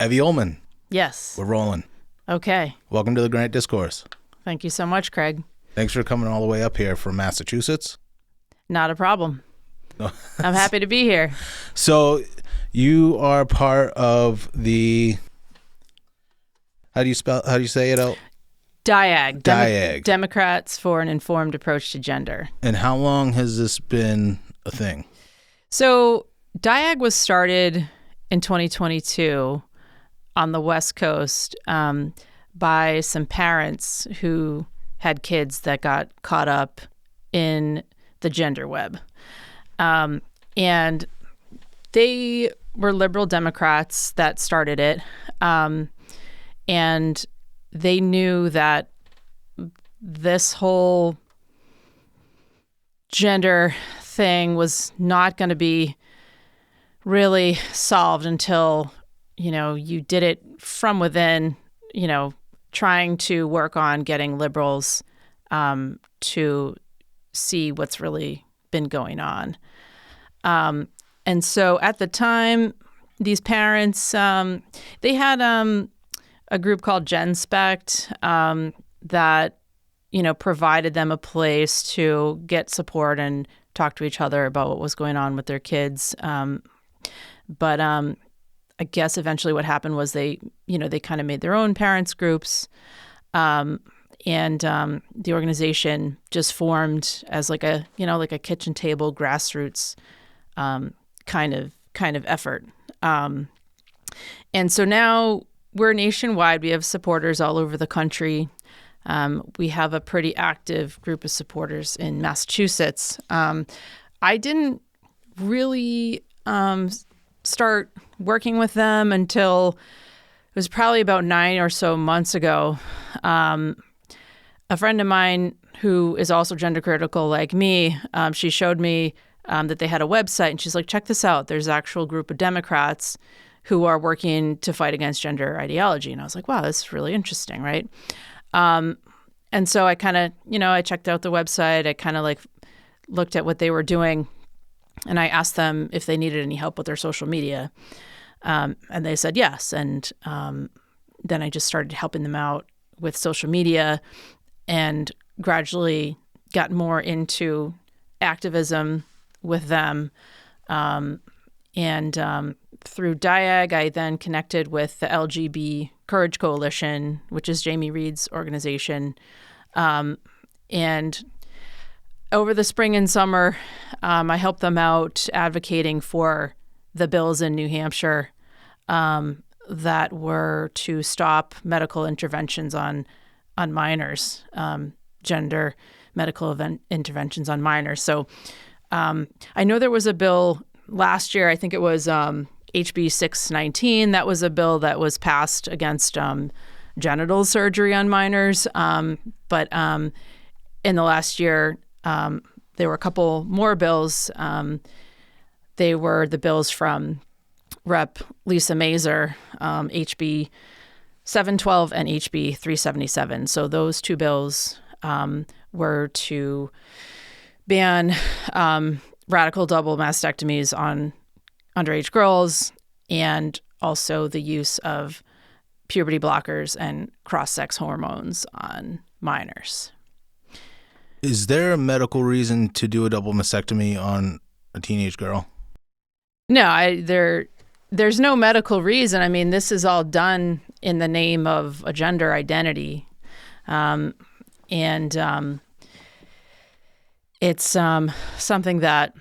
Evie Ullman, Yes. we're rolling. Okay. Welcome to the Grant Discourse. Thank you so much, Craig. Thanks for coming all the way up here from Massachusetts. Not a problem. I'm happy to be here. So you are part of the, how do you say it out? DIAG. DIAG. Democrats for an Informed Approach to Gender. And how long has this been a thing? So DIAG was started in 2022 on the West Coast by some parents who had kids that got caught up in the gender web. And they were liberal Democrats that started it. And they knew that this whole gender thing was not going to be really solved until, you did it from within, trying to work on getting liberals to see what's really been going on. And so at the time, these parents, they had a group called GenSpect that, provided them a place to get support and talk to each other about what was going on with their kids. But I guess eventually what happened was they kind of made their own parents groups. And the organization just formed as like a kitchen table grassroots kind of effort. And so now we're nationwide. We have supporters all over the country. We have a pretty active group of supporters in Massachusetts. I didn't really start working with them until it was probably about 9 or so months ago. A friend of mine who is also gender critical like me, she showed me that they had a website, and she's like, check this out. There's an actual group of Democrats who are working to fight against gender ideology. And I was like, wow, this is really interesting, right? And so I kind of, I checked out the website. I kind of looked at what they were doing, and I asked them if they needed any help with their social media. And they said yes. And then I just started helping them out with social media and gradually got more into activism with them. And through DIAG, I then connected with the LGB Courage Coalition, which is Jamie Reed's organization. And over the spring and summer, I helped them out advocating for the bills in New Hampshire that were to stop medical interventions on minors, gender medical interventions on minors. So I know there was a bill last year, I think it was HB 619. That was a bill that was passed against genital surgery on minors. But in the last year, there were a couple more bills. They were the bills from Rep. Lisa Mazer, HB 712 and HB 377. So those two bills were to ban radical double mastectomies on underage girls and also the use of puberty blockers and cross-sex hormones on minors. Is there a medical reason to do a double mastectomy on a teenage girl? No, there's no medical reason. I mean, this is all done in the name of a gender identity. It's something that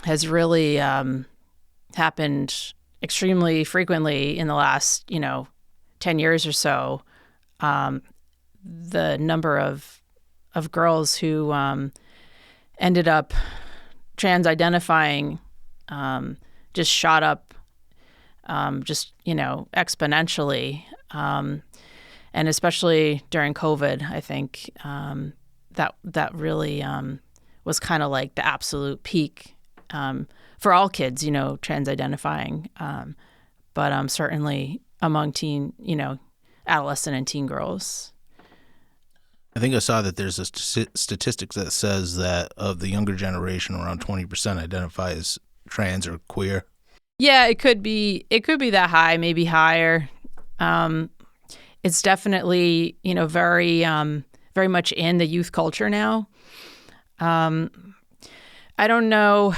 has really happened extremely frequently in the last, 10 years or so. The number of girls who ended up trans-identifying just shot up exponentially. And especially during COVID, I think that really was kind of like the absolute peak for all kids, trans-identifying, but certainly among adolescent and teen girls. I think I saw that there's a statistic that says that of the younger generation, around 20% identify as trans or queer. Yeah, it could be that high, maybe higher. It's definitely, very much in the youth culture now. I don't know,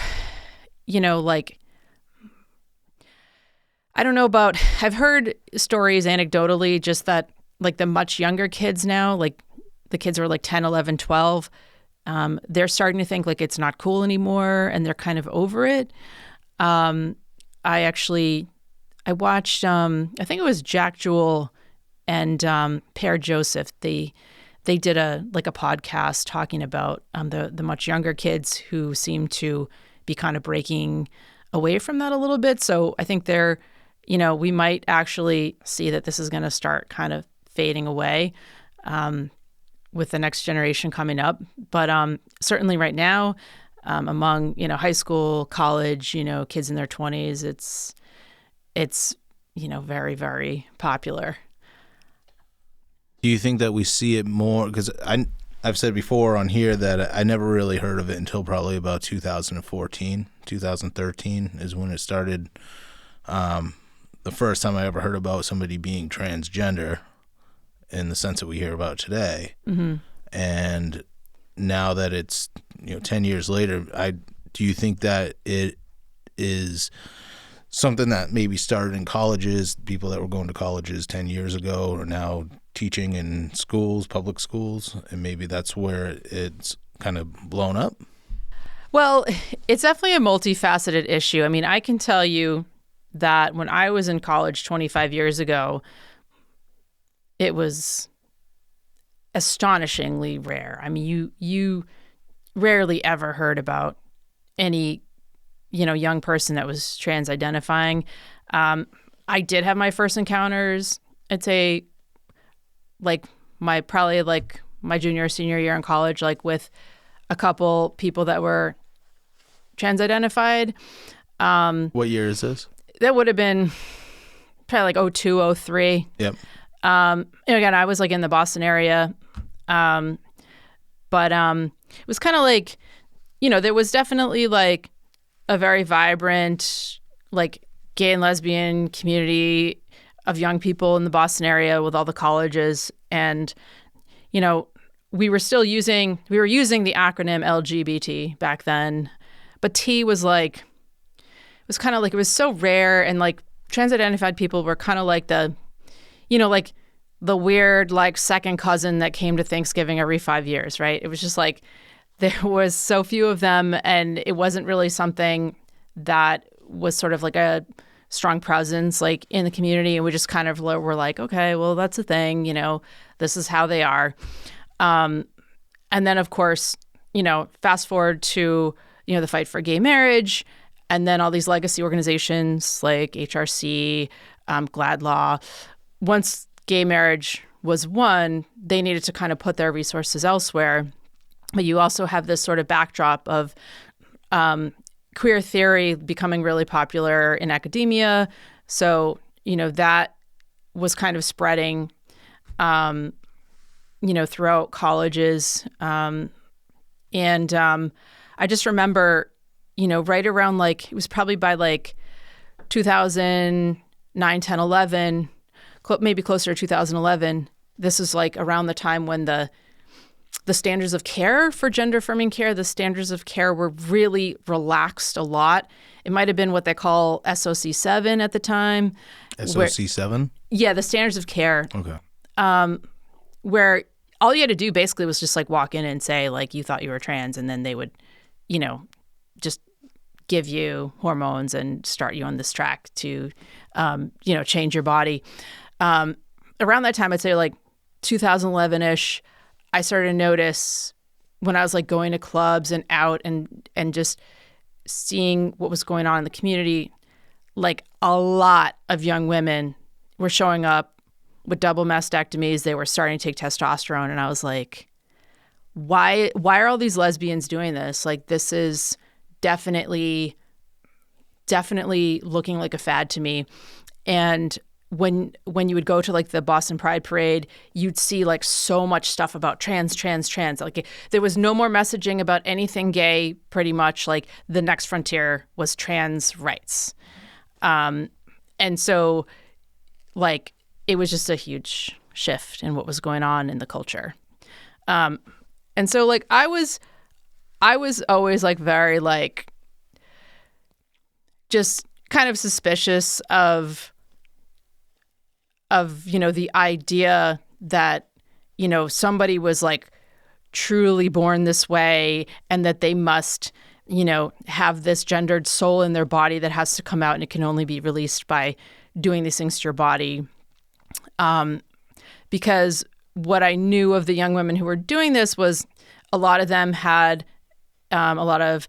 like, I don't know about, I've heard stories anecdotally just that like the much younger kids now, like the kids who are like 10, 11, 12, they're starting to think like it's not cool anymore and they're kind of over it. I watched, I think it was Jack Jewel and Per Joseph. They did a podcast talking about the much younger kids who seem to be kind of breaking away from that a little bit. So I think we might actually see that this is going to start kind of fading away with the next generation coming up. But certainly right now, among high school, college, kids in their 20s, it's very, very popular. Do you think that we see it more? Because I've said before on here that I never really heard of it until probably about 2014, 2013 is when it started. The first time I ever heard about somebody being transgender in the sense that we hear about today. Mm-hmm. And now that it's 10 years later, do you think that it is something that maybe started in colleges, people that were going to colleges 10 years ago are now teaching in schools, public schools, and maybe that's where it's kind of blown up? Well, it's definitely a multifaceted issue. I mean, I can tell you that when I was in college 25 years ago, it was astonishingly rare. I mean, you rarely ever heard about any, young person that was trans identifying. I did have my first encounters, I'd say, my junior or senior year in college, like with a couple people that were trans identified. What year is this? That would have been probably like 02, 03. Yep. Again, I was like in the Boston area. But it was kind of like, there was definitely like a very vibrant, like gay and lesbian community of young people in the Boston area with all the colleges. And, we were using the acronym LGBT back then, but T was like, it was kind of like, it was so rare. And like trans-identified people were kind of like the weird, like second cousin that came to Thanksgiving every 5 years, right? It was just like, there was so few of them and it wasn't really something that was sort of like a strong presence like in the community. And we just kind of were like, okay, well, that's a thing, this is how they are. And then of course, fast forward to, the fight for gay marriage, and then all these legacy organizations like HRC, GLAAD Law. Once gay marriage was won, they needed to kind of put their resources elsewhere. But you also have this sort of backdrop of queer theory becoming really popular in academia. So, that was kind of spreading, throughout colleges. And I just remember, right around like, it was probably by like 2009, 10, 11, maybe closer to 2011. This is like around the time when the standards of care for gender affirming care, the standards of care were really relaxed a lot. It might have been what they call SOC 7 at the time. SOC 7? Yeah, the standards of care. Okay. Where all you had to do basically was just like walk in and say like you thought you were trans, and then they would, just give you hormones and start you on this track to, change your body. Around that time, I'd say like 2011-ish, I started to notice when I was like going to clubs and out and just seeing what was going on in the community, like a lot of young women were showing up with double mastectomies. They were starting to take testosterone. And I was like, why are all these lesbians doing this? Like, this is definitely looking like a fad to me. And when you would go to like the Boston Pride Parade, you'd see like so much stuff about trans. Like there was no more messaging about anything gay, pretty much. Like the next frontier was trans rights. And so, like, it was just a huge shift in what was going on in the culture. And so, like, I was always, like, very, like, just kind of suspicious of the idea that, somebody was, like, truly born this way and that they must, have this gendered soul in their body that has to come out, and it can only be released by doing these things to your body. Because what I knew of the young women who were doing this was a lot of them had a lot of,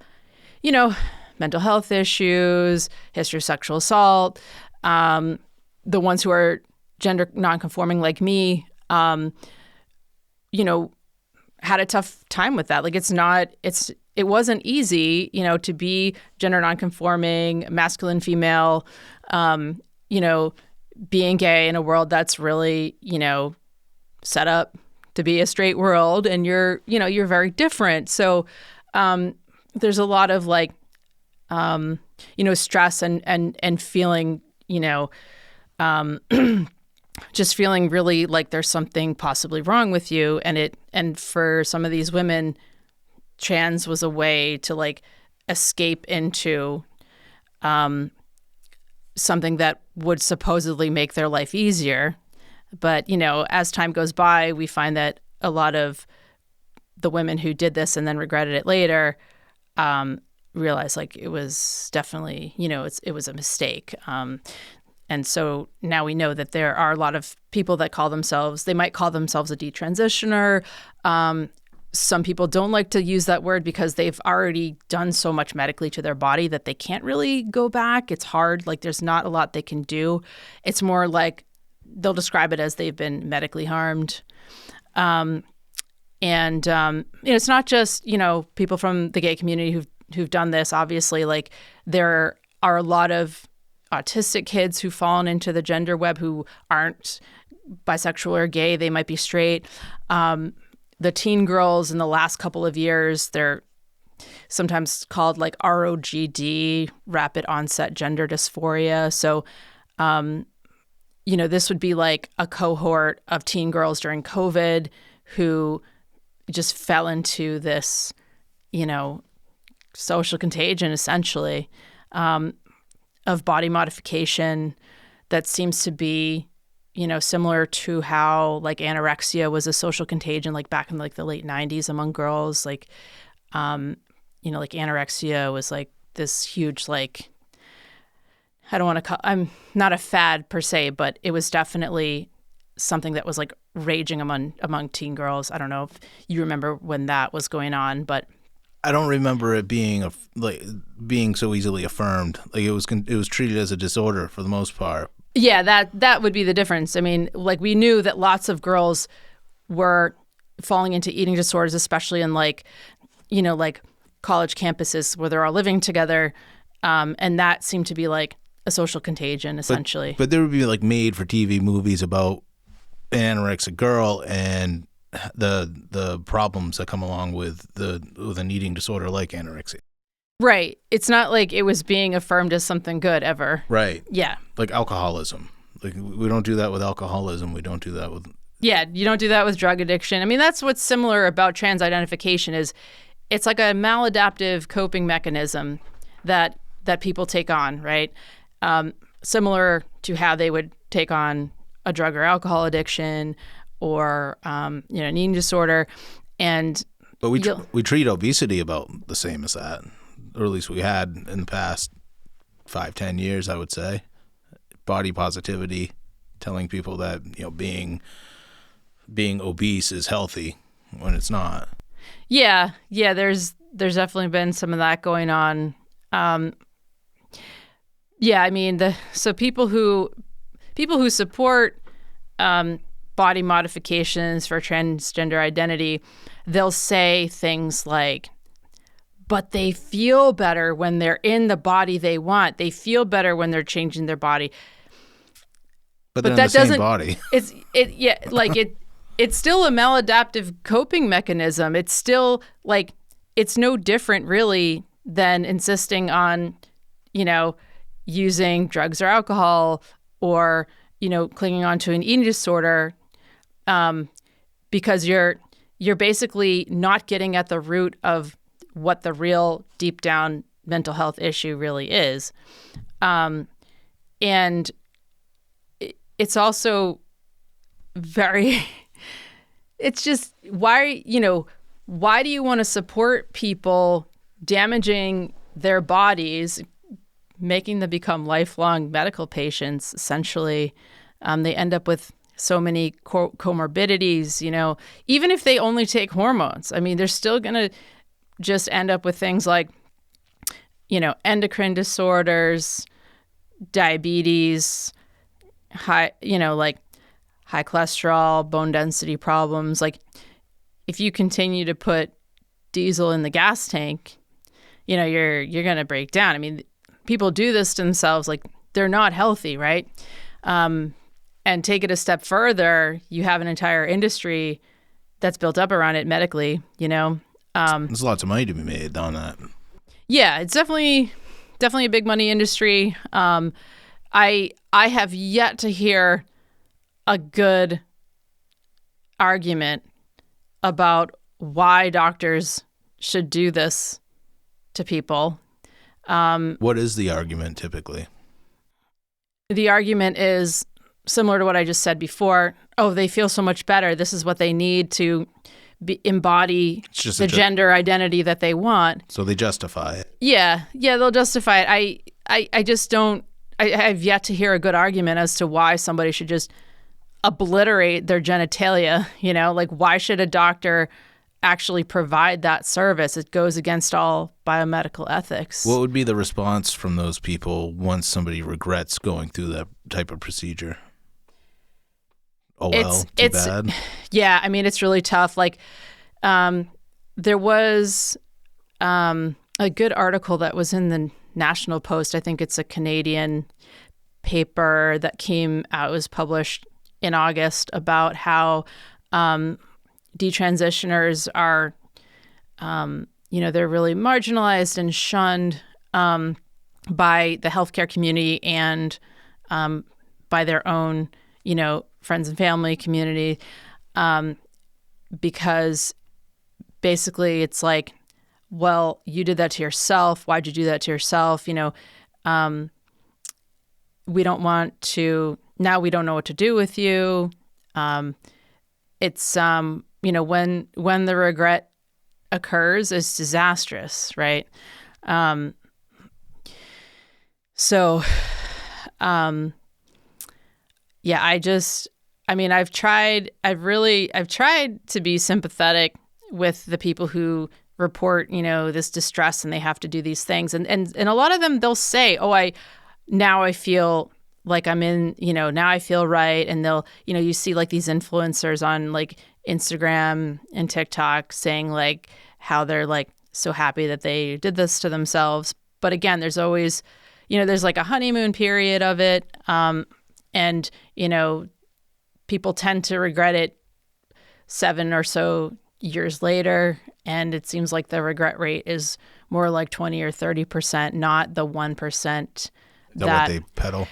mental health issues, history of sexual assault. The ones who are gender nonconforming like me, had a tough time with that. Like, it wasn't easy, to be gender nonconforming, masculine, female, being gay in a world that's really, set up to be a straight world, and you're very different. So there's a lot of, like, stress and feeling, just feeling really like there's something possibly wrong with you. And for some of these women, trans was a way to, like, escape into something that would supposedly make their life easier. But, as time goes by, we find that a lot of the women who did this and then regretted it later realized, like, it was definitely, it was a mistake. And so now we know that there are a lot of people that they might call themselves a detransitioner. Some people don't like to use that word because they've already done so much medically to their body that they can't really go back. It's hard. Like, there's not a lot they can do. It's more like they'll describe it as they've been medically harmed. It's not just, people from the gay community who've done this. Obviously, like, there are a lot of autistic kids who've fallen into the gender web who aren't bisexual or gay. They might be straight. The teen girls in the last couple of years, they're sometimes called, like, ROGD, rapid onset gender dysphoria. So, this would be like a cohort of teen girls during COVID who just fell into this, social contagion, essentially, of body modification that seems to be, similar to how, like, anorexia was a social contagion, like, back in, like, the late 90s among girls. Like, like, anorexia was, like, this huge, like, I'm not a fad per se, but it was definitely something that was, like, raging among teen girls. I don't know if you remember when that was going on, but I don't remember it being being so easily affirmed. Like, it was treated as a disorder for the most part. Yeah, that would be the difference. I mean, like, we knew that lots of girls were falling into eating disorders, especially in, like, like, college campuses where they're all living together, and that seemed to be, like, a social contagion, essentially. But there would be, like, made-for-TV movies about an anorexic girl and the problems that come along with an eating disorder like anorexia. Right. It's not like it was being affirmed as something good ever. Right. Yeah. Like alcoholism. Like, we don't do that with alcoholism. We don't do that with... Yeah, you don't do that with drug addiction. I mean, that's what's similar about trans identification is it's like a maladaptive coping mechanism that people take on, right? Similar to how they would take on a drug or alcohol addiction or an eating disorder. But we treat obesity about the same as that, or at least we had in the past 5-10 years, I would say. Body positivity, telling people that being obese is healthy when it's not. Yeah. There's definitely been some of that going on. Yeah, I mean, so people who support body modifications for transgender identity, they'll say things like, but they feel better when they're in the body they want. They feel better when they're changing their body. But that doesn't. Body. It's still a maladaptive coping mechanism. It's still it's no different really than insisting on, using drugs or alcohol, or, clinging on to an eating disorder, because you're basically not getting at the root of what the real deep down mental health issue really is. And it's also it's just, why do you want to support people damaging their bodies, making them become lifelong medical patients, essentially? They end up with so many comorbidities, even if they only take hormones. I mean, they're still going to just end up with things like, endocrine disorders, diabetes, high cholesterol, bone density problems. Like, if you continue to put diesel in the gas tank, you're going to break down. I mean, people do this to themselves. Like, they're not healthy, right? And take it a step further, you have an entire industry that's built up around it medically, There's lots of money to be made on that. Yeah, it's definitely a big money industry. I have yet to hear a good argument about why doctors should do this to people. What is the argument typically? The argument is similar to what I just said before. Oh, they feel so much better. This is what they need to embody the gender identity that they want. So they justify it. Yeah, they'll justify it. I just don't. I have yet to hear a good argument as to why somebody should just obliterate their genitalia. Like, why should a doctor actually provide that service? It goes against all biomedical ethics. What would be the response from those people once somebody regrets going through that type of procedure? Oh, well, too bad. Yeah, I mean, it's really tough. Like, there was a good article that was in the National Post. I think it's a Canadian paper that came out. It was published in August about how detransitioners are, they're really marginalized and shunned by the healthcare community and by their own, friends and family community, because basically it's like, well, you did that to yourself. Why'd you do that to yourself? We don't want to, now we don't know what to do with you. It's, when the regret occurs, it's disastrous, right? I've tried to be sympathetic with the people who report, this distress, and they have to do these things. And a lot of them, they'll say, now I feel like I'm in, now I feel right. And they'll, you see like these influencers on like Instagram and TikTok saying like how they're like so happy that they did this to themselves. But again, there's always, there's like a honeymoon period of it. And, people tend to regret it 7 or so years later. And it seems like the regret rate is more like 20 or 30%, not the 1% that what they peddle.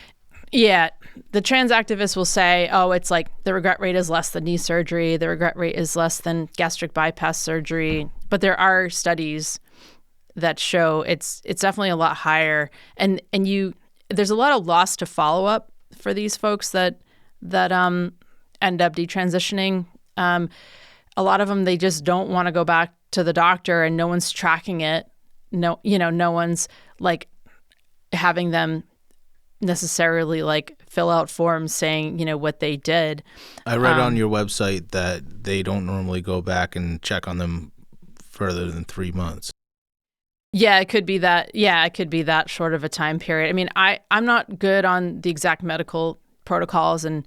Yeah. The trans activists will say, it's like the regret rate is less than knee surgery. The regret rate is less than gastric bypass surgery. But there are studies that show it's definitely a lot higher. And there's a lot of loss to follow up for these folks that end up detransitioning. A lot of them, they just don't want to go back to the doctor, and no one's tracking it. No one's like having them necessarily like fill out forms saying, what they did. I read on your website that they don't normally go back and check on them further than 3 months. Yeah, it could be that. Yeah, it could be that short of a time period. I mean, I'm not good on the exact medical protocols and,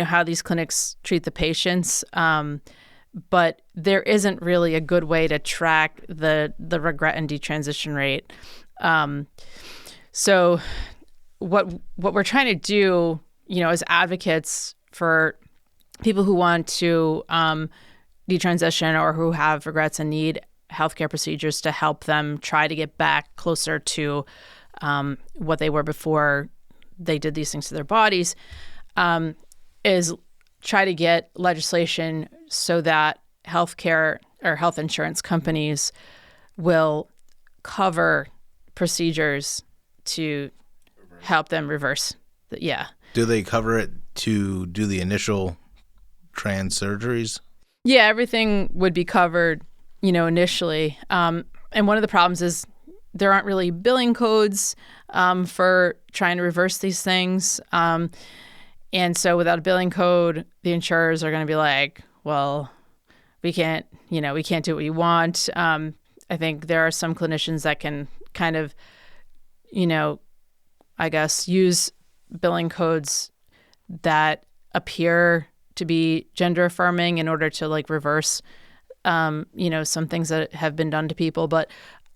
how these clinics treat the patients. But there isn't really a good way to track the regret and detransition rate. So what we're trying to do, as advocates for people who want to detransition or who have regrets and need healthcare procedures to help them try to get back closer to what they were before they did these things to their bodies, is try to get legislation so that healthcare or health insurance companies will cover procedures to help them reverse. Yeah. Do they cover it to do the initial trans surgeries? Yeah, everything would be covered, initially. And one of the problems is there aren't really billing codes for trying to reverse these things. And so without a billing code, the insurers are going to be like, well, we can't do what you want. I think there are some clinicians that can kind of, I guess, use billing codes that appear to be gender affirming in order to reverse, some things that have been done to people. But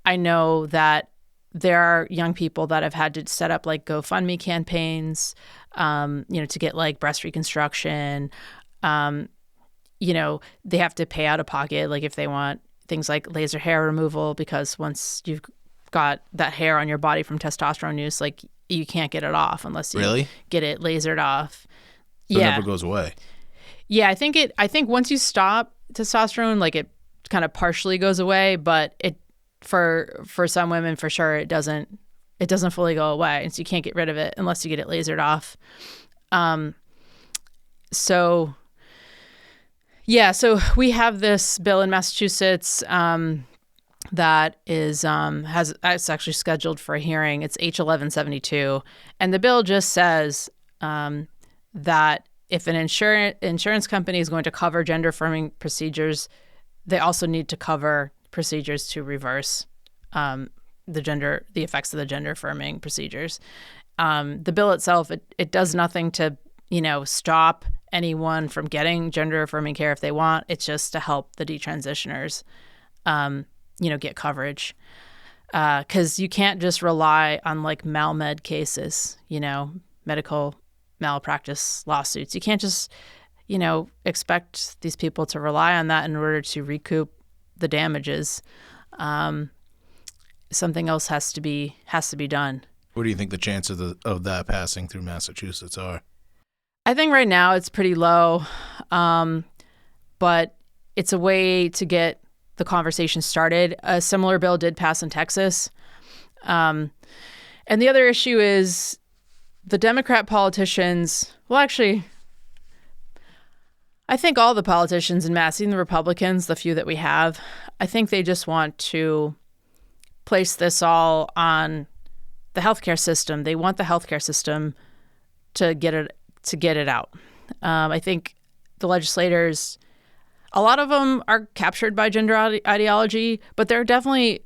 I know that there are young people that have had to set up GoFundMe campaigns, to get breast reconstruction. They have to pay out of pocket, if they want things like laser hair removal, because once you've got that hair on your body from testosterone use, you can't get it off unless you Really? get it lasered off. So it never goes away. Yeah, I think once you stop testosterone, it kind of partially goes away, but it for some women for sure it doesn't fully go away, and so you can't get rid of it unless you get it lasered off. So we have this bill in Massachusetts that is it's actually scheduled for a hearing. It's H1172, and the bill just says that if an insurance company is going to cover gender affirming procedures, they also need to cover procedures to reverse the effects of the gender affirming procedures. The bill itself, it does nothing to stop anyone from getting gender affirming care if they want. It's just to help the detransitioners get coverage, because you can't just rely on malmed cases, medical malpractice lawsuits. You can't just expect these people to rely on that in order to recoup the damages. Something else has to be done. What do you think the chances of that passing through Massachusetts are? I think right now it's pretty low, but it's a way to get the conversation started. A similar bill did pass in Texas. And the other issue is the Democrat politicians, well, actually, I think all the politicians in Mass, even the Republicans, the few that we have, I think they just want to place this all on the healthcare system. They want the healthcare system to get it out. I think the legislators, a lot of them are captured by gender ideology, but there are definitely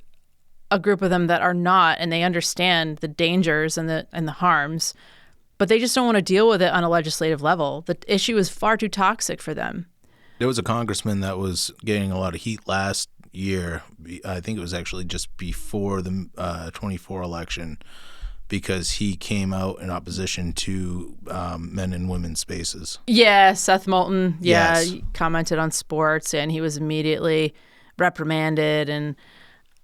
a group of them that are not, and they understand the dangers and the harms, but they just don't want to deal with it on a legislative level. The issue is far too toxic for them. There was a congressman that was getting a lot of heat last year. I think it was actually just before the 24 election, because he came out in opposition to men and women's spaces. Yeah, Seth Moulton. Yeah, yes. He commented on sports, and he was immediately reprimanded and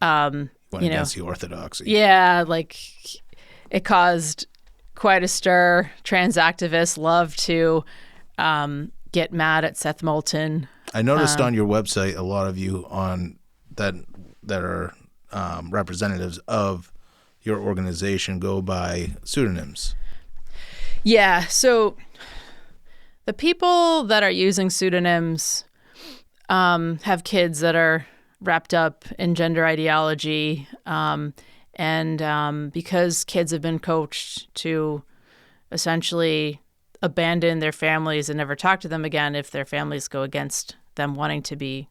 went against the orthodoxy. Yeah, it caused quite a stir. Trans activists love to get mad at Seth Moulton. I noticed on your website a lot of you on that are representatives of your organization go by pseudonyms. Yeah, so the people that are using pseudonyms have kids that are wrapped up in gender ideology, and because kids have been coached to essentially abandon their families and never talk to them again if their families go against them wanting to be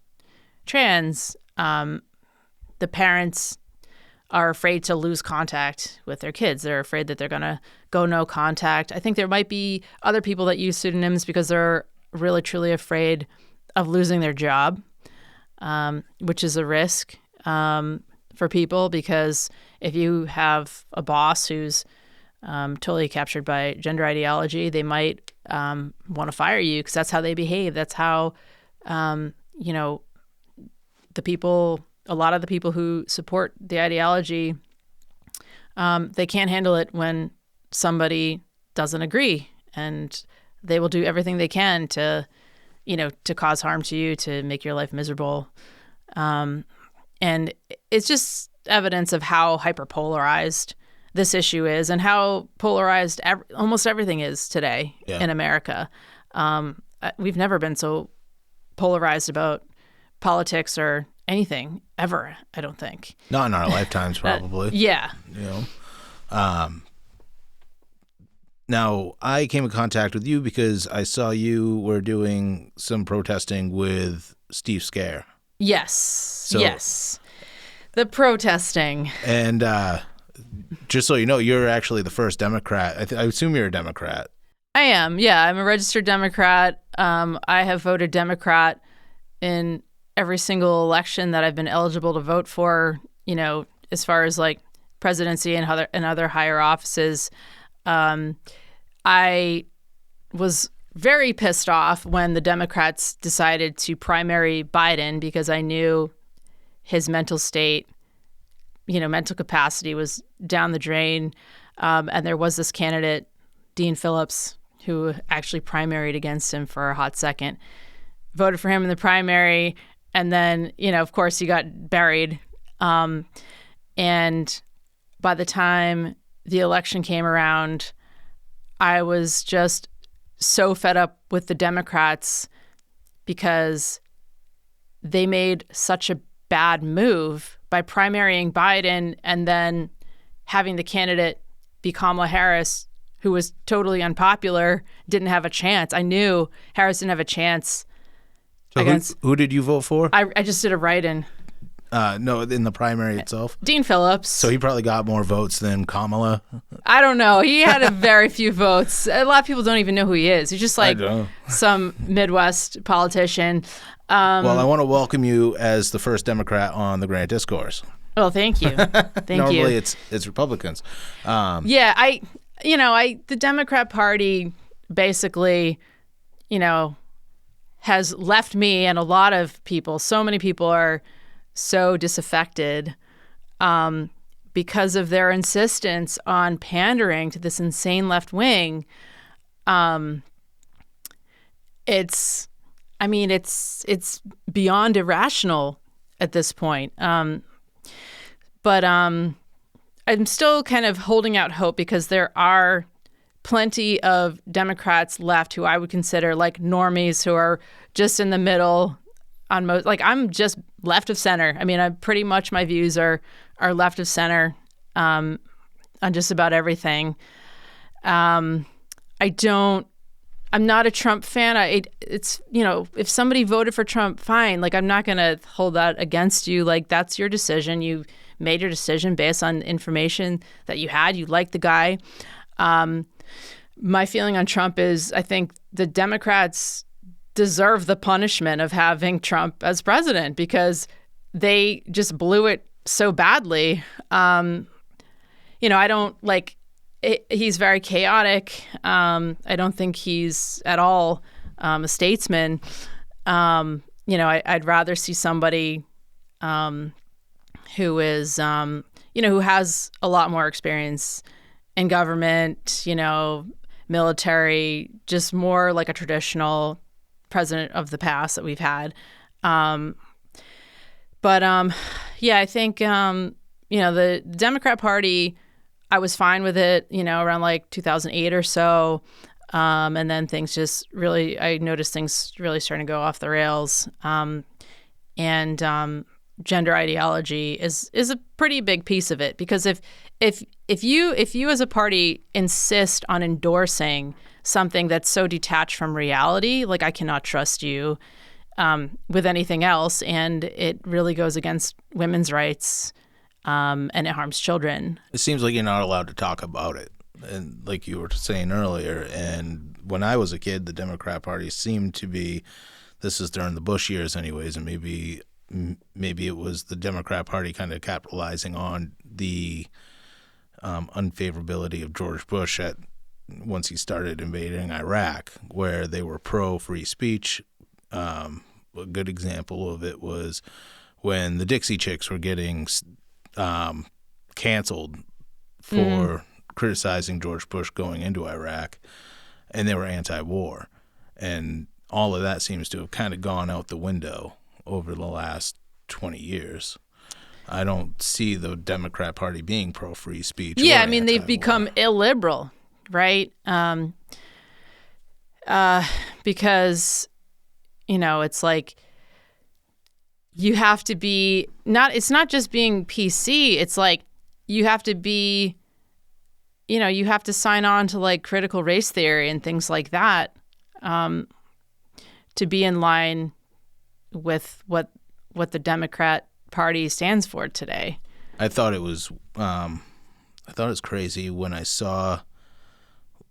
trans, the parents are afraid to lose contact with their kids. They're afraid that they're going to go no contact. I think there might be other people that use pseudonyms because they're really, truly afraid of losing their job, which is a risk for people, because if you have a boss who's totally captured by gender ideology, they might want to fire you because that's how they behave. That's how, a lot of the people who support the ideology They can't handle it when somebody doesn't agree, and they will do everything they can to, to cause harm to you, to make your life miserable. And it's just evidence of how hyperpolarized this issue is and how polarized almost everything is today in America. We've never been so polarized about politics or anything ever, I don't think. Not in our lifetimes, probably. Yeah. Now, I came in contact with you because I saw you were doing some protesting with Steve Scare. Yes. Yes. The protesting. And just so you know, you're actually the first Democrat. I assume you're a Democrat. I am. Yeah, I'm a registered Democrat. I have voted Democrat in every single election that I've been eligible to vote for, as far as like presidency and other higher offices. I was very pissed off when the Democrats decided to primary Biden because I knew his mental state, mental capacity was down the drain. And there was this candidate, Dean Phillips, who actually primaried against him for a hot second, voted for him in the primary. And then, of course, he got buried. And by the time the election came around, I was just so fed up with the Democrats because they made such a bad move by primarying Biden and then having the candidate be Kamala Harris, who was totally unpopular, didn't have a chance. I knew Harris didn't have a chance. So who did you vote for? I just did a write-in. No, in the primary itself? Dean Phillips. So he probably got more votes than Kamala? I don't know. He had a very few votes. A lot of people don't even know who he is. He's just like some Midwest politician. Well, I want to welcome you as the first Democrat on the Grand Discourse. Oh, thank you. Normally it's Republicans. The Democrat Party basically, has left me and a lot of people, so many people are so disaffected because of their insistence on pandering to this insane left wing. It's beyond irrational at this point. But I'm still kind of holding out hope because there are plenty of Democrats left who I would consider like normies who are just in the middle on most, like I'm just left of center. I mean, pretty much my views are left of center on just about everything. I'm not a Trump fan. It's if somebody voted for Trump, fine. Like I'm not going to hold that against you. Like that's your decision. You made your decision based on information that you had. You liked the guy. My feeling on Trump is I think the Democrats deserve the punishment of having Trump as president because they just blew it so badly. I don't like it. He's very chaotic. I don't think he's at all a statesman. I'd rather see somebody who is, who has a lot more experience in government, military, just more like a traditional president of the past that we've had. I think, the Democrat Party, I was fine with it, around like 2008 or so. And then I noticed things really starting to go off the rails. Gender ideology is a pretty big piece of it because if you as a party insist on endorsing something that's so detached from reality, like I cannot trust you with anything else, and it really goes against women's rights and it harms children. It seems like you're not allowed to talk about it, and like you were saying earlier. And when I was a kid, the Democrat Party seemed to be, this is during the Bush years anyways, and maybe it was the Democrat Party kind of capitalizing on the unfavorability of George Bush once he started invading Iraq, where they were pro free speech. A good example of it was when the Dixie Chicks were getting canceled for criticizing George Bush going into Iraq, and they were anti-war. And all of that seems to have kind of gone out the window over the last 20 years. I don't see the Democrat Party being pro-free speech. Yeah, or I mean, they've anti-war. become illiberal, right? Because, it's like you have to be it's not just being PC. It's like you have to be, you have to sign on to like critical race theory and things like that to be in line with what the Democrat Party stands for today. I thought it was crazy when I saw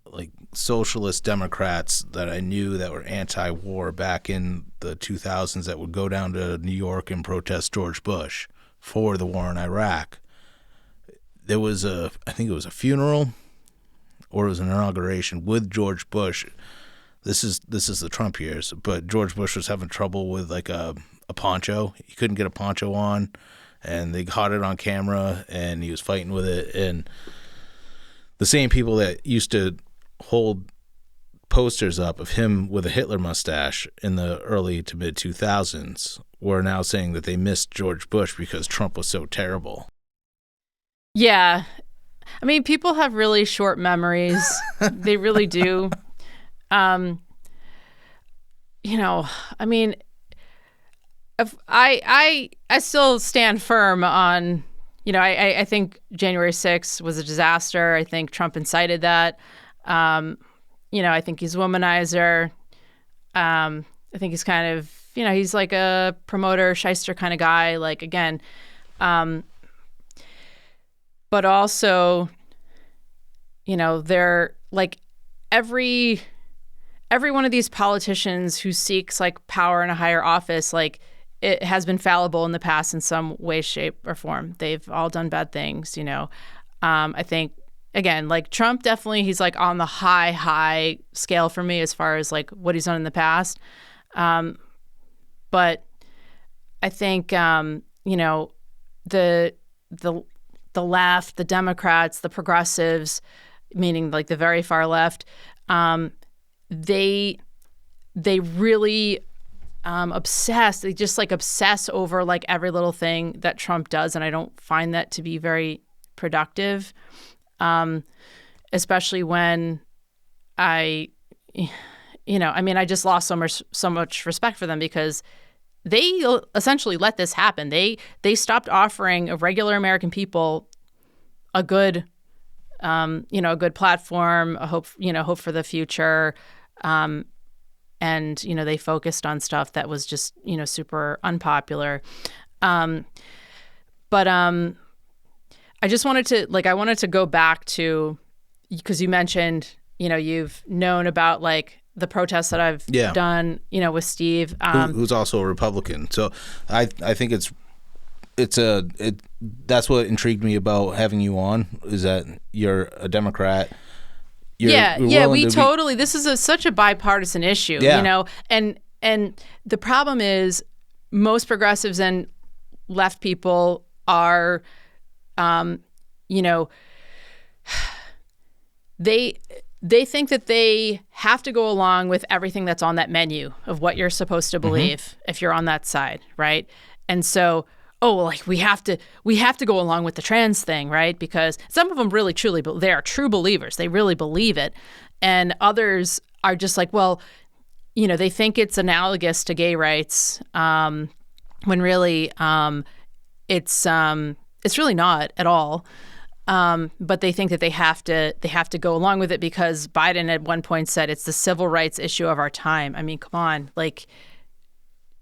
like socialist Democrats that I knew that were anti-war back in the 2000s that would go down to New York and protest George Bush for the war in Iraq. There was I think it was a funeral or it was an inauguration with George Bush. This is the Trump years, but George Bush was having trouble with like a poncho. He couldn't get a poncho on, and they caught it on camera, and he was fighting with it. And the same people that used to hold posters up of him with a Hitler mustache in the early to mid 2000s were now saying that they missed George Bush because Trump was so terrible. Yeah. I mean, people have really short memories. They really do. I mean, if I still stand firm on, I think January 6th was a disaster. I think Trump incited that. I think he's a womanizer. I think he's kind of, he's like a promoter, shyster kind of guy. Like, again, but also, they're like every one of these politicians who seeks like power in a higher office, like it has been fallible in the past in some way, shape, or form. They've all done bad things, I think, again, like Trump definitely, he's like on the high scale for me as far as like what he's done in the past. But I think, the left, the Democrats, the progressives, meaning like the very far left, they really obsess. They just like obsess over like every little thing that Trump does, and I don't find that to be very productive. Especially when I just lost so much respect for them because they essentially let this happen. They stopped offering regular American people a good, a good platform, a hope for the future. And, they focused on stuff that was just, super unpopular. But I just wanted to go back to, because you mentioned, you've known about like the protests that I've done, with Steve. Who's also a Republican. So I think that's what intrigued me about having you on, is that you're a Democrat. This is such a bipartisan issue, and the problem is most progressives and left people are, they think that they have to go along with everything that's on that menu of what you're supposed to believe if you're on that side, right? And so, we have to go along with the trans thing, right? Because some of them really truly, they are true believers. They really believe it. And others are just like, well, they think it's analogous to gay rights, when really it's really not at all. But they think that they have to go along with it because Biden at one point said it's the civil rights issue of our time. I mean, come on, like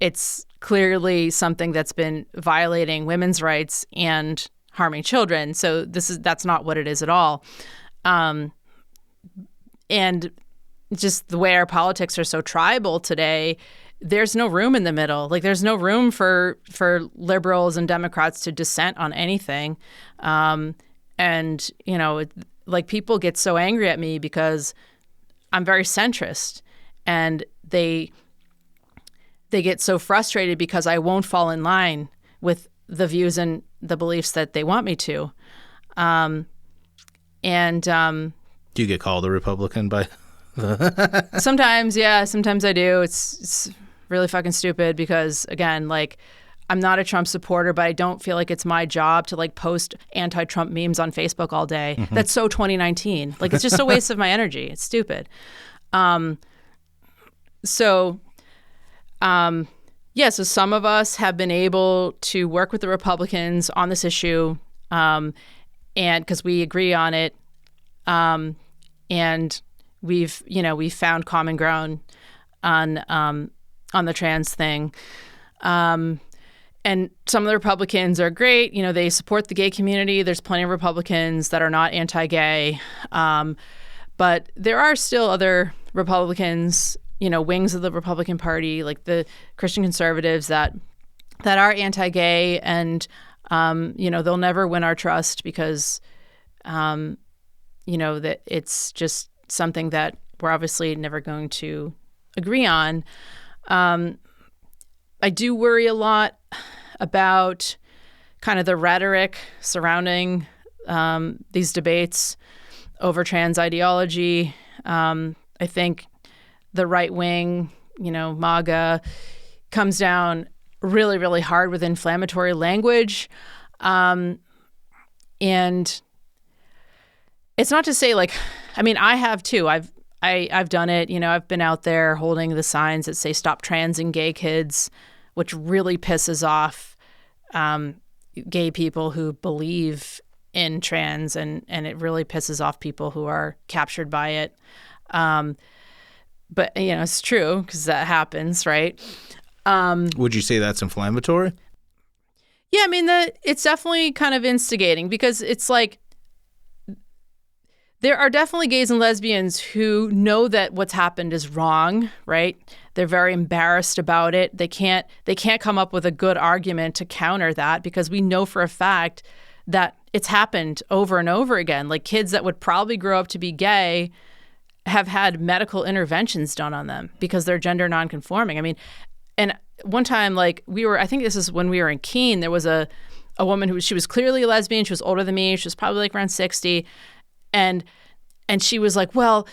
it's clearly something that's been violating women's rights and harming children. So that's not what it is at all. And just the way our politics are so tribal today, there's no room in the middle. Like there's no room for liberals and Democrats to dissent on anything. And, like people get so angry at me because I'm very centrist, and they get so frustrated because I won't fall in line with the views and the beliefs that they want me to. And Do you get called a Republican by? sometimes, yeah, sometimes I do. It's really fucking stupid because, again, like, I'm not a Trump supporter, but I don't feel like it's my job to like post anti-Trump memes on Facebook all day. Mm-hmm. That's so 2019. Like, it's just a waste of my energy. It's stupid. So some of us have been able to work with the Republicans on this issue, and because we agree on it, and we've found common ground on the trans thing. And some of the Republicans are great. They support the gay community. There's plenty of Republicans that are not anti-gay. But there are still other Republicans, wings of the Republican Party, like the Christian conservatives that are anti-gay. And, they'll never win our trust because, that it's just something that we're obviously never going to agree on. I do worry a lot about kind of the rhetoric surrounding these debates over trans ideology. I think the right wing, MAGA, comes down really, really hard with inflammatory language. And it's not to say I have too. I've done it. I've been out there holding the signs that say "Stop transing gay kids," which really pisses off gay people who believe in trans, and it really pisses off people who are captured by it. But it's true because that happens, right? Would you say that's inflammatory? Yeah, it's definitely kind of instigating because it's like there are definitely gays and lesbians who know that what's happened is wrong, right? They're very embarrassed about it. They can't come up with a good argument to counter that because we know for a fact that it's happened over and over again. Like, kids that would probably grow up to be gay have had medical interventions done on them because they're gender nonconforming. And one time, I think this is when we were in Keene, there was a woman she was clearly a lesbian. She was older than me. She was probably around 60. And she was like, well,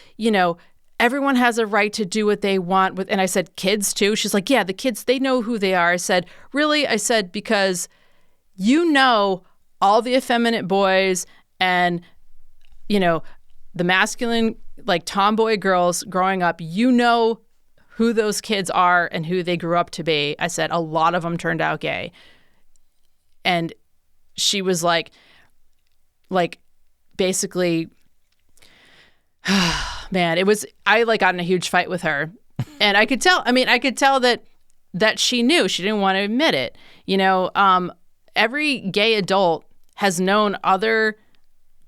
everyone has a right to do what they want with, and I said, kids too? She's like, yeah, the kids, they know who they are. I said, really? I said, because all the effeminate boys and, the masculine, tomboy girls growing up, who those kids are and who they grew up to be. I said, a lot of them turned out gay. And she was basically, man, I got in a huge fight with her, and I could tell that she knew. She didn't want to admit it. Every gay adult has known other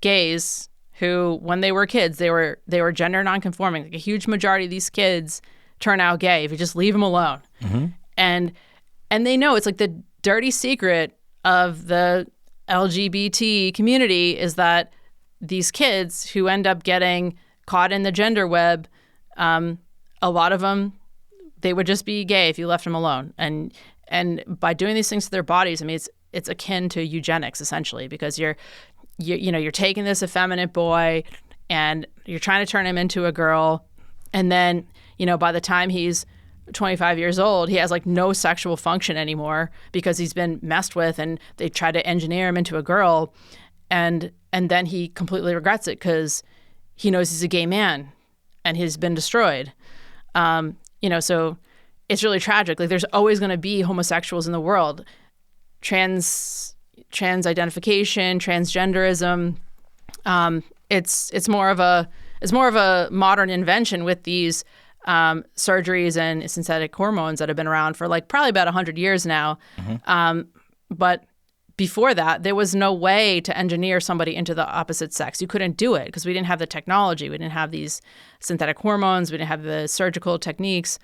gays who, when they were kids, they were gender nonconforming. Like, a huge majority of these kids turn out gay if you just leave them alone. Mm-hmm. And they know it's like the dirty secret of the LGBT community is that these kids who end up getting caught in the gender web, a lot of them, they would just be gay if you left them alone. And by doing these things to their bodies, it's akin to eugenics essentially, because you're taking this effeminate boy and you're trying to turn him into a girl, and then by the time he's 25 years old, he has no sexual function anymore because he's been messed with, and they try to engineer him into a girl. And then he completely regrets it because he knows he's a gay man and he's been destroyed. So it's really tragic. There's always going to be homosexuals in the world. Trans identification, transgenderism. It's more of a modern invention with these surgeries and synthetic hormones that have been around for probably about 100 years now. Mm-hmm. But before that, there was no way to engineer somebody into the opposite sex. You couldn't do it because we didn't have the technology. We didn't have these synthetic hormones. We didn't have the surgical techniques.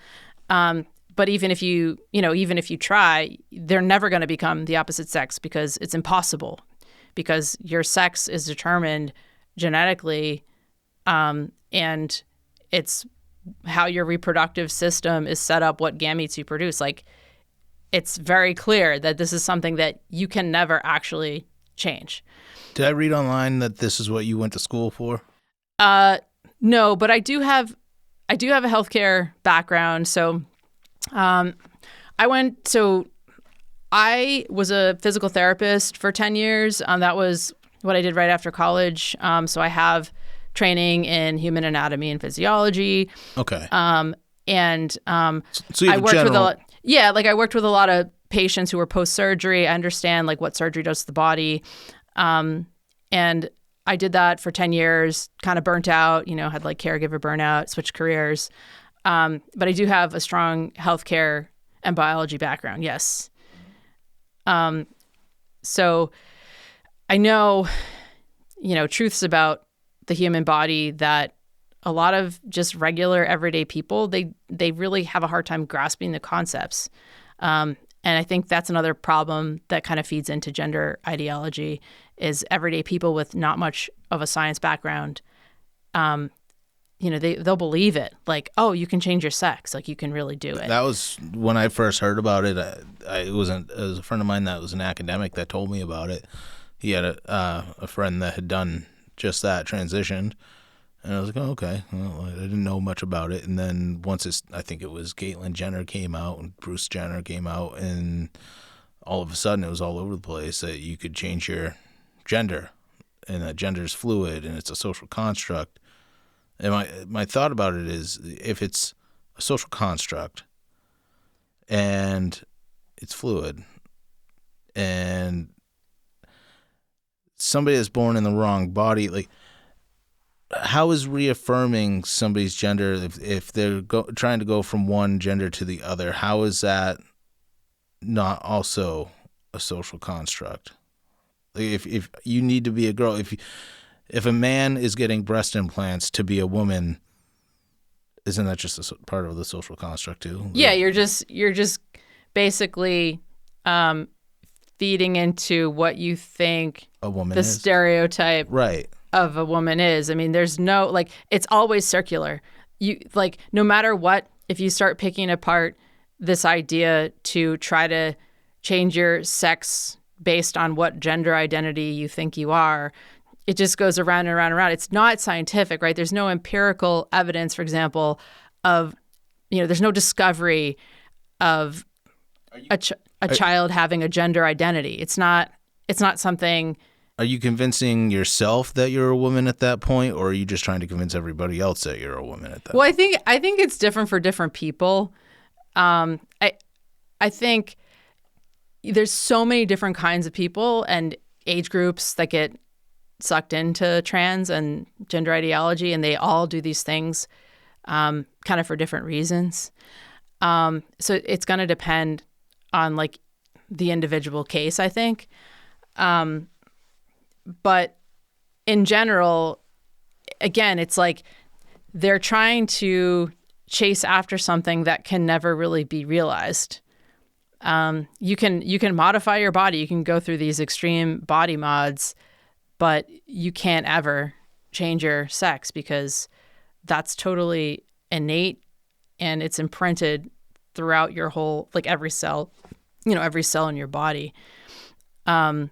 But even if you try, they're never going to become the opposite sex because it's impossible, because your sex is determined genetically, and it's how your reproductive system is set up, what gametes you produce. It's very clear that this is something that you can never actually change. Did I read online that this is what you went to school for? No, but I do have a healthcare background. So I was a physical therapist for 10 years. That was what I did right after college. So I have training in human anatomy and physiology. Okay. So you I have worked general... with a lot. Yeah, like I worked with a lot of patients who were post-surgery. I understand like what surgery does to the body. And I did that for 10 years, kind of burnt out, had like caregiver burnout, switched careers. But I do have a strong healthcare and biology background. Yes. So I know, truths about the human body that a lot of just regular everyday people, they really have a hard time grasping the concepts. And I think that's another problem that kind of feeds into gender ideology is everyday people with not much of a science background. They'll believe it. Like, oh, you can change your sex. Like you can really do it. That was when I first heard about it. It was a friend of mine that was an academic that told me about it. He had a friend that had done just that, transitioned. And I was like, oh, okay. Well, I didn't know much about it. And then once I think it was Caitlyn Jenner came out and Bruce Jenner came out, and all of a sudden it was all over the place that you could change your gender and that gender is fluid and it's a social construct. And my thought about it is if it's a social construct and it's fluid and somebody that's born in the wrong body, like, how is reaffirming somebody's gender if they're trying to go from one gender to the other? How is that not also a social construct? Like if you need to be a girl, if a man is getting breast implants to be a woman, isn't that just a part of the social construct too? Yeah, you're just basically feeding into what you think a woman the is. Stereotype, right, of a woman is. I mean, there's no, like, it's always circular. You, like, no matter what, if you start picking apart this idea to try to change your sex based on what gender identity you think you are, it just goes around and around and around. It's not scientific, right? There's no empirical evidence, for example, of, there's no discovery of a child having a gender identity. It's not something. Are you convincing yourself that you're a woman at that point, or are you just trying to convince everybody else that you're a woman at that point? Well, I think it's different for different people. I think there's so many different kinds of people and age groups that get sucked into trans and gender ideology, and they all do these things kind of for different reasons. So it's going to depend on like the individual case, I think. But in general, again, it's like they're trying to chase after something that can never really be realized. You can modify your body. You can go through these extreme body mods, but you can't ever change your sex because that's totally innate and it's imprinted throughout your whole, like every cell in your body. What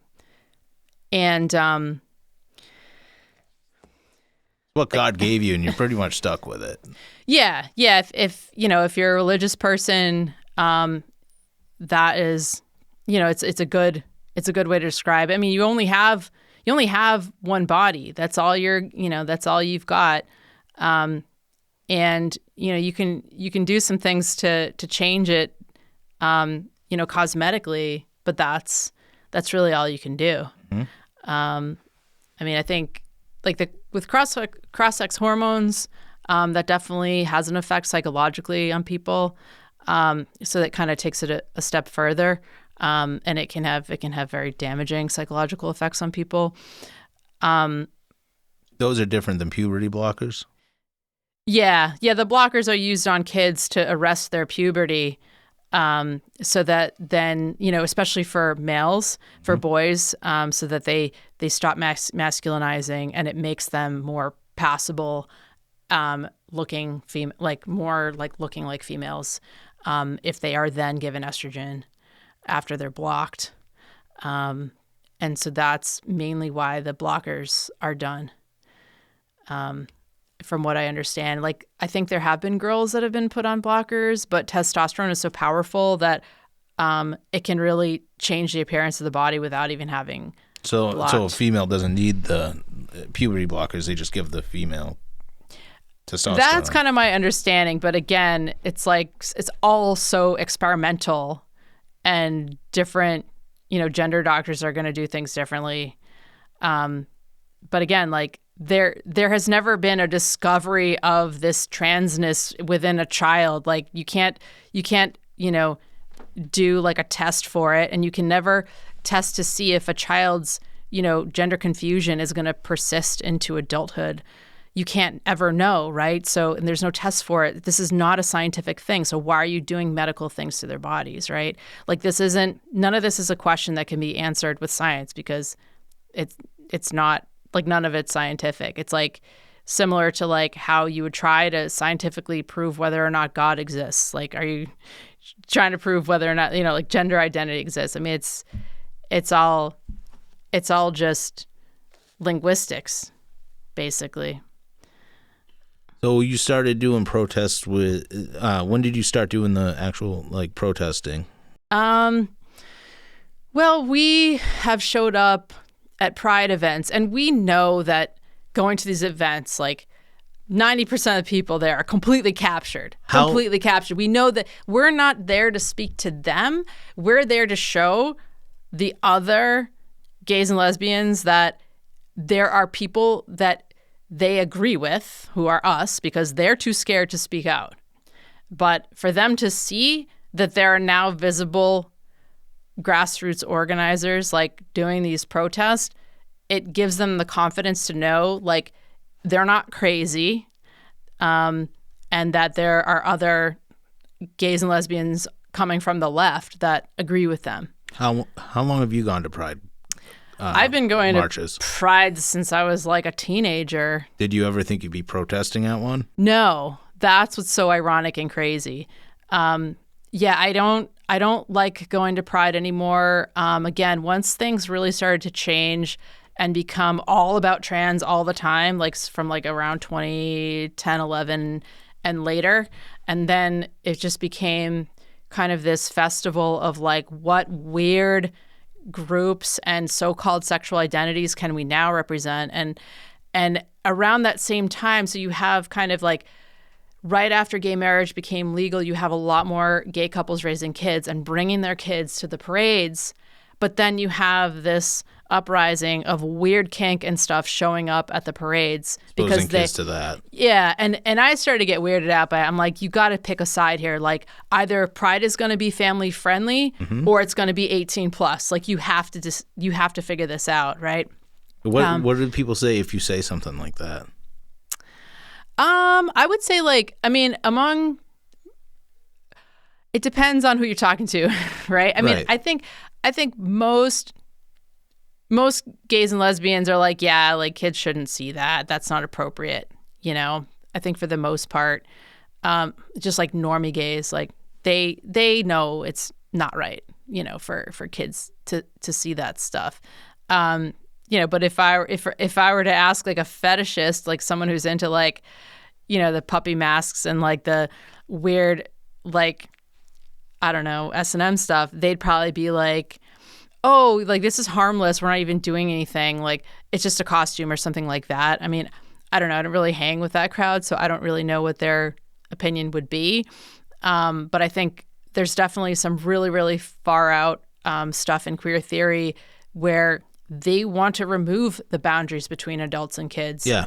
God gave you, and you're pretty much stuck with it. Yeah. If you're a religious person, that is, it's a good way to describe it. I mean, you only have one body. That's all that's all you've got. And you can do some things to change it, cosmetically, but that's really all you can do. Mm-hmm. I mean, I think like with cross-sex hormones, that definitely has an effect psychologically on people. So that kind of takes it a step further. And it can have very damaging psychological effects on people. Those are different than puberty blockers? Yeah. The blockers are used on kids to arrest their puberty, so that then, especially for males, for boys, so that they stop masculinizing and it makes them more passable, looking looking like females, if they are then given estrogen after they're blocked. And so that's mainly why the blockers are done. From what I understand, like, I think there have been girls that have been put on blockers, but testosterone is so powerful that it can really change the appearance of the body without even having So a female doesn't need the puberty blockers. They just give the female testosterone. That's kind of my understanding. But again, it's like, it's all so experimental, and different, gender doctors are going to do things differently. But again, like, there has never been a discovery of this transness within a child. Like, you can't, do like a test for it, and you can never test to see if a child's, gender confusion is going to persist into adulthood. You can't ever know, right? So, and there's no test for it. This is not a scientific thing. So why are you doing medical things to their bodies, right? Like, none of this is a question that can be answered with science, because it's not, like, none of it's scientific. It's like similar to like how you would try to scientifically prove whether or not God exists. Like, are you trying to prove whether or not, like, gender identity exists? I mean, it's all just linguistics, basically. So you started doing protests with, when did you start doing the actual, like, protesting? Well, we have showed up at Pride events, and we know that going to these events, like, 90% of the people there are completely captured. Completely captured. We know that we're not there to speak to them. We're there to show the other gays and lesbians that there are people that they agree with, who are us, because they're too scared to speak out. But for them to see that there are now visible grassroots organizers, like, doing these protests, it gives them the confidence to know, like, they're not crazy, and that there are other gays and lesbians coming from the left that agree with them. How long have you gone to Pride? I've been going marches. to Pride since I was like a teenager. Did you ever think you'd be protesting at one? No, that's what's so ironic and crazy. Yeah, I don't like going to Pride anymore. Again, once things really started to change and become all about trans all the time, like from like around 2010, 11 and later, and then it just became kind of this festival of like, what weird groups and so-called sexual identities can we now represent? And around that same time, so you have kind of like right after gay marriage became legal, you have a lot more gay couples raising kids and bringing their kids to the parades. But then you have this uprising of weird kink and stuff showing up at the parades because kids to that. Yeah, and I started to get weirded out by it. I'm like, you got to pick a side here. Like, either Pride is going to be family friendly, or it's going to be 18 plus. Like, you have to figure this out, right? What do people say if you say something like that? I would say, like, I mean, it depends on who you're talking to, right? I mean, Right. I think most gays and lesbians are like, yeah, like, kids shouldn't see that. That's not appropriate. I think for the most part, just like normie gays, like they know it's not right, for kids to see that stuff. But if I were to ask like a fetishist, like someone who's into like, the puppy masks and like the weird, like, I don't know, S&M stuff, they'd probably be like, oh, like, this is harmless. We're not even doing anything. Like, it's just a costume or something like that. I mean, I don't know. I don't really hang with that crowd, so I don't really know what their opinion would be. But I think there's definitely some really, really far out stuff in queer theory where they want to remove the boundaries between adults and kids. Yeah.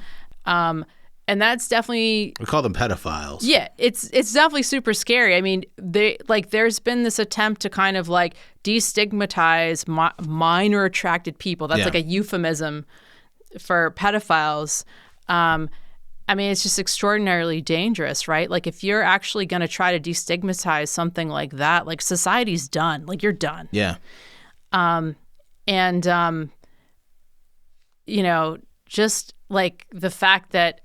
And that's definitely, we call them pedophiles. Yeah, it's definitely super scary. I mean, there's been this attempt to kind of like destigmatize minor attracted people. That's like a euphemism for pedophiles. I mean, it's just extraordinarily dangerous, right? Like, if you're actually going to try to destigmatize something like that, like, society's done. Like, you're done. Yeah. Just like the fact that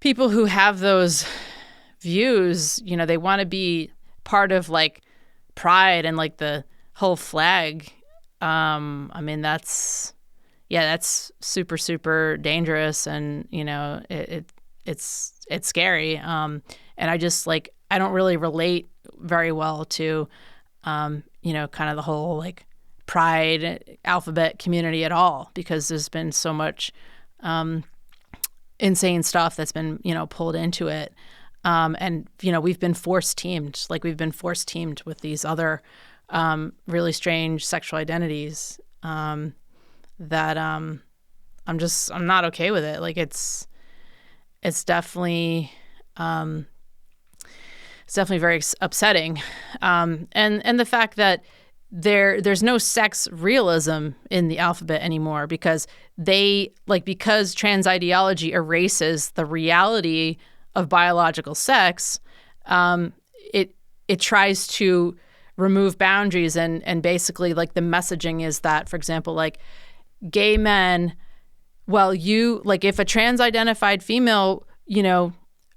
people who have those views, they want to be part of like Pride and like the whole flag I mean, that's super, super dangerous, and it's scary. And I just like, I don't really relate very well to, kind of the whole like pride alphabet community at all, because there's been so much insane stuff that's been, pulled into it. And, we've been force teamed with these other really strange sexual identities that I'm not okay with it. Like it's definitely very upsetting. And the fact that there's no sex realism in the alphabet anymore, because because trans ideology erases the reality of biological sex, it tries to remove boundaries, and basically like the messaging is that, for example, like gay men, well, you like if a trans identified female,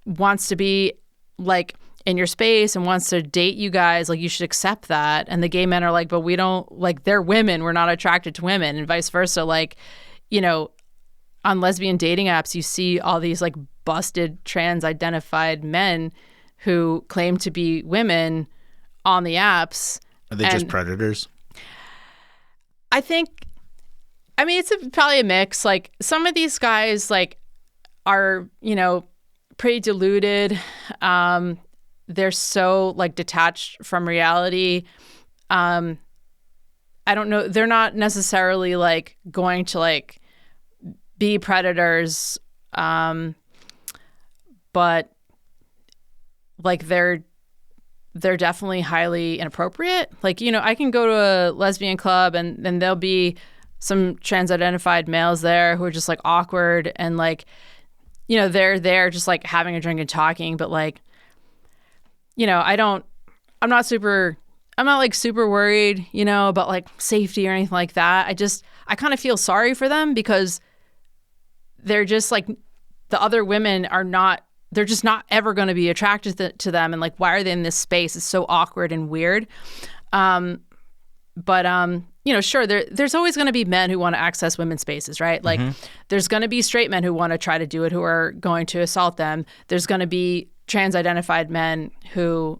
wants to be like in your space and wants to date you guys, like you should accept that. And the gay men are like, but we don't, like they're women, we're not attracted to women, and vice versa. Like, on lesbian dating apps, you see all these like busted trans identified men who claim to be women on the apps. Are they just predators? I mean, it's probably a mix. Like some of these guys like are, pretty deluded. They're so like detached from reality. I don't know. They're not necessarily like going to like be predators. But like they're definitely highly inappropriate. Like, I can go to a lesbian club and there'll be some trans identified males there who are just like awkward and like, they're there just like having a drink and talking, but like, I'm not like super worried, about like safety or anything like that. I kind of feel sorry for them, because they're just like, the other women they're just not ever going to be attracted to them. And like, why are they in this space? It's so awkward and weird. But sure, there's always going to be men who want to access women's spaces, right? Like there's going to be straight men who want to try to do it, who are going to assault them. There's going to be trans identified men who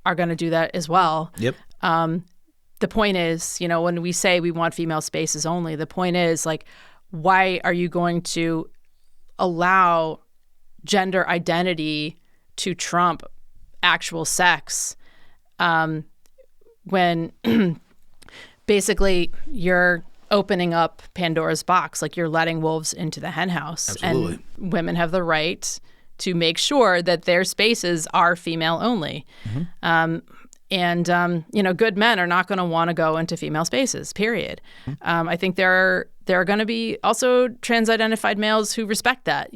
are going to do that as well. Yep. The point is, when we say we want female spaces only, the point is like, why are you going to allow gender identity to trump actual sex, when basically you're opening up Pandora's box, like you're letting wolves into the henhouse. Absolutely. And women have the right to make sure that their spaces are female only. Good men are not going to want to go into female spaces, period. I think there are going to be also trans identified males who respect that,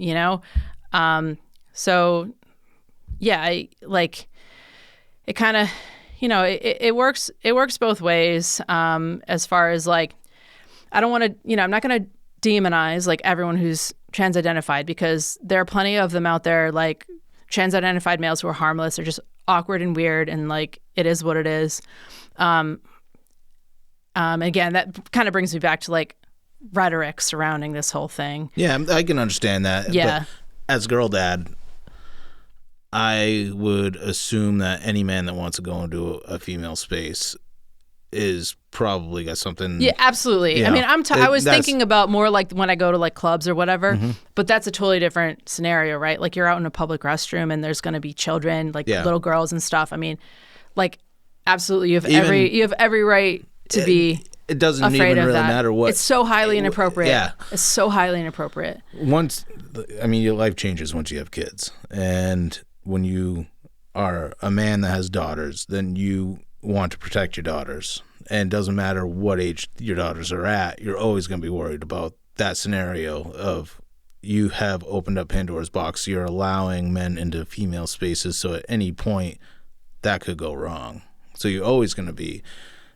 so yeah, it kind of, it works both ways. As far as like, I don't want to, I'm not going to demonize like everyone who's trans identified, because there are plenty of them out there, like trans identified males who are harmless. They're just awkward and weird, and like, it is what it is. Again, that kind of brings me back to like rhetoric surrounding this whole thing. Yeah, I can understand that. Yeah. But as girl dad, I would assume that any man that wants to go into a female space is probably got something. Yeah, absolutely. I mean, I was thinking about more like when I go to like clubs or whatever, but that's a totally different scenario, right? Like you're out in a public restroom and there's going to be children, like little girls and stuff. I mean, like absolutely, you have every right to be. It doesn't afraid even of really that. matter what. It's so highly inappropriate. Yeah. It's so highly inappropriate. Your life changes once you have kids. And when you are a man that has daughters, then you want to protect your daughters. And it doesn't matter what age your daughters are at, you're always going to be worried about that scenario of you have opened up Pandora's box. You're allowing men into female spaces. So at any point, that could go wrong. So you're always going to be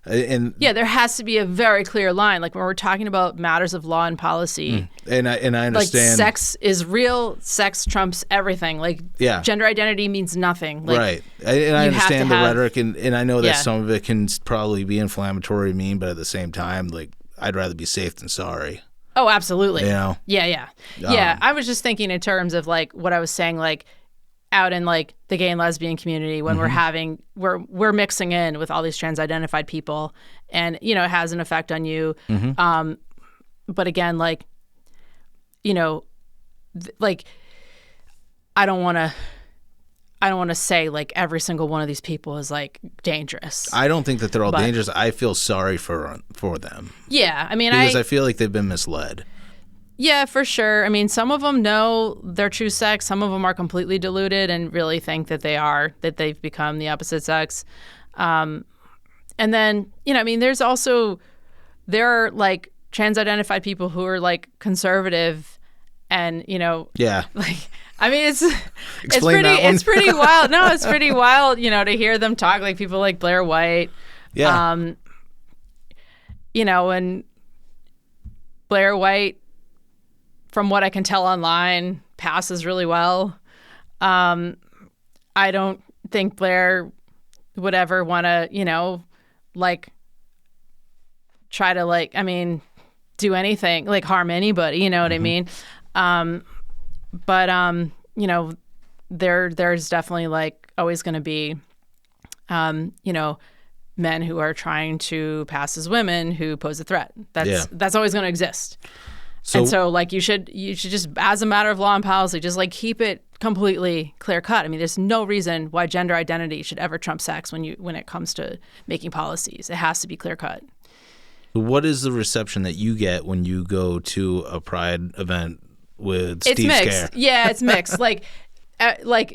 And yeah, there has to be a very clear line. Like when we're talking about matters of law and policy, and I understand. like sex is real. Sex trumps everything. Like gender identity means nothing. Like, right. And I understand the rhetoric, and I know that some of it can probably be inflammatory, mean, but at the same time, like I'd rather be safe than sorry. Oh, absolutely. You know? Yeah. I was just thinking in terms of like what I was saying, like out in like the gay and lesbian community when we're mixing in with all these trans identified people, and it has an effect on you. But again, like like I don't want to say like every single one of these people is like dangerous. I don't think that they're all dangerous. I feel sorry for them. Yeah, I mean, because I feel like they've been misled. Yeah, for sure. I mean, some of them know their true sex. Some of them are completely deluded and really think that they've become the opposite sex. And then, I mean, there are like trans identified people who are like conservative and, like, I mean, it's pretty wild. No, it's pretty wild, to hear them talk, like people like Blair White. Yeah. And Blair White, from what I can tell online, passes really well. I don't think Blair would ever want to, like, try to, like, I mean, do anything, like, harm anybody, you know what I mean? But there's definitely, like, always going to be, men who are trying to pass as women who pose a threat. That's always going to exist. So like you should just, as a matter of law and policy, just like keep it completely clear cut. I mean, there's no reason why gender identity should ever trump sex when it comes to making policies. It has to be clear cut. What is the reception that you get when you go to a Pride event with Steve mixed. Scare? Yeah, it's mixed. like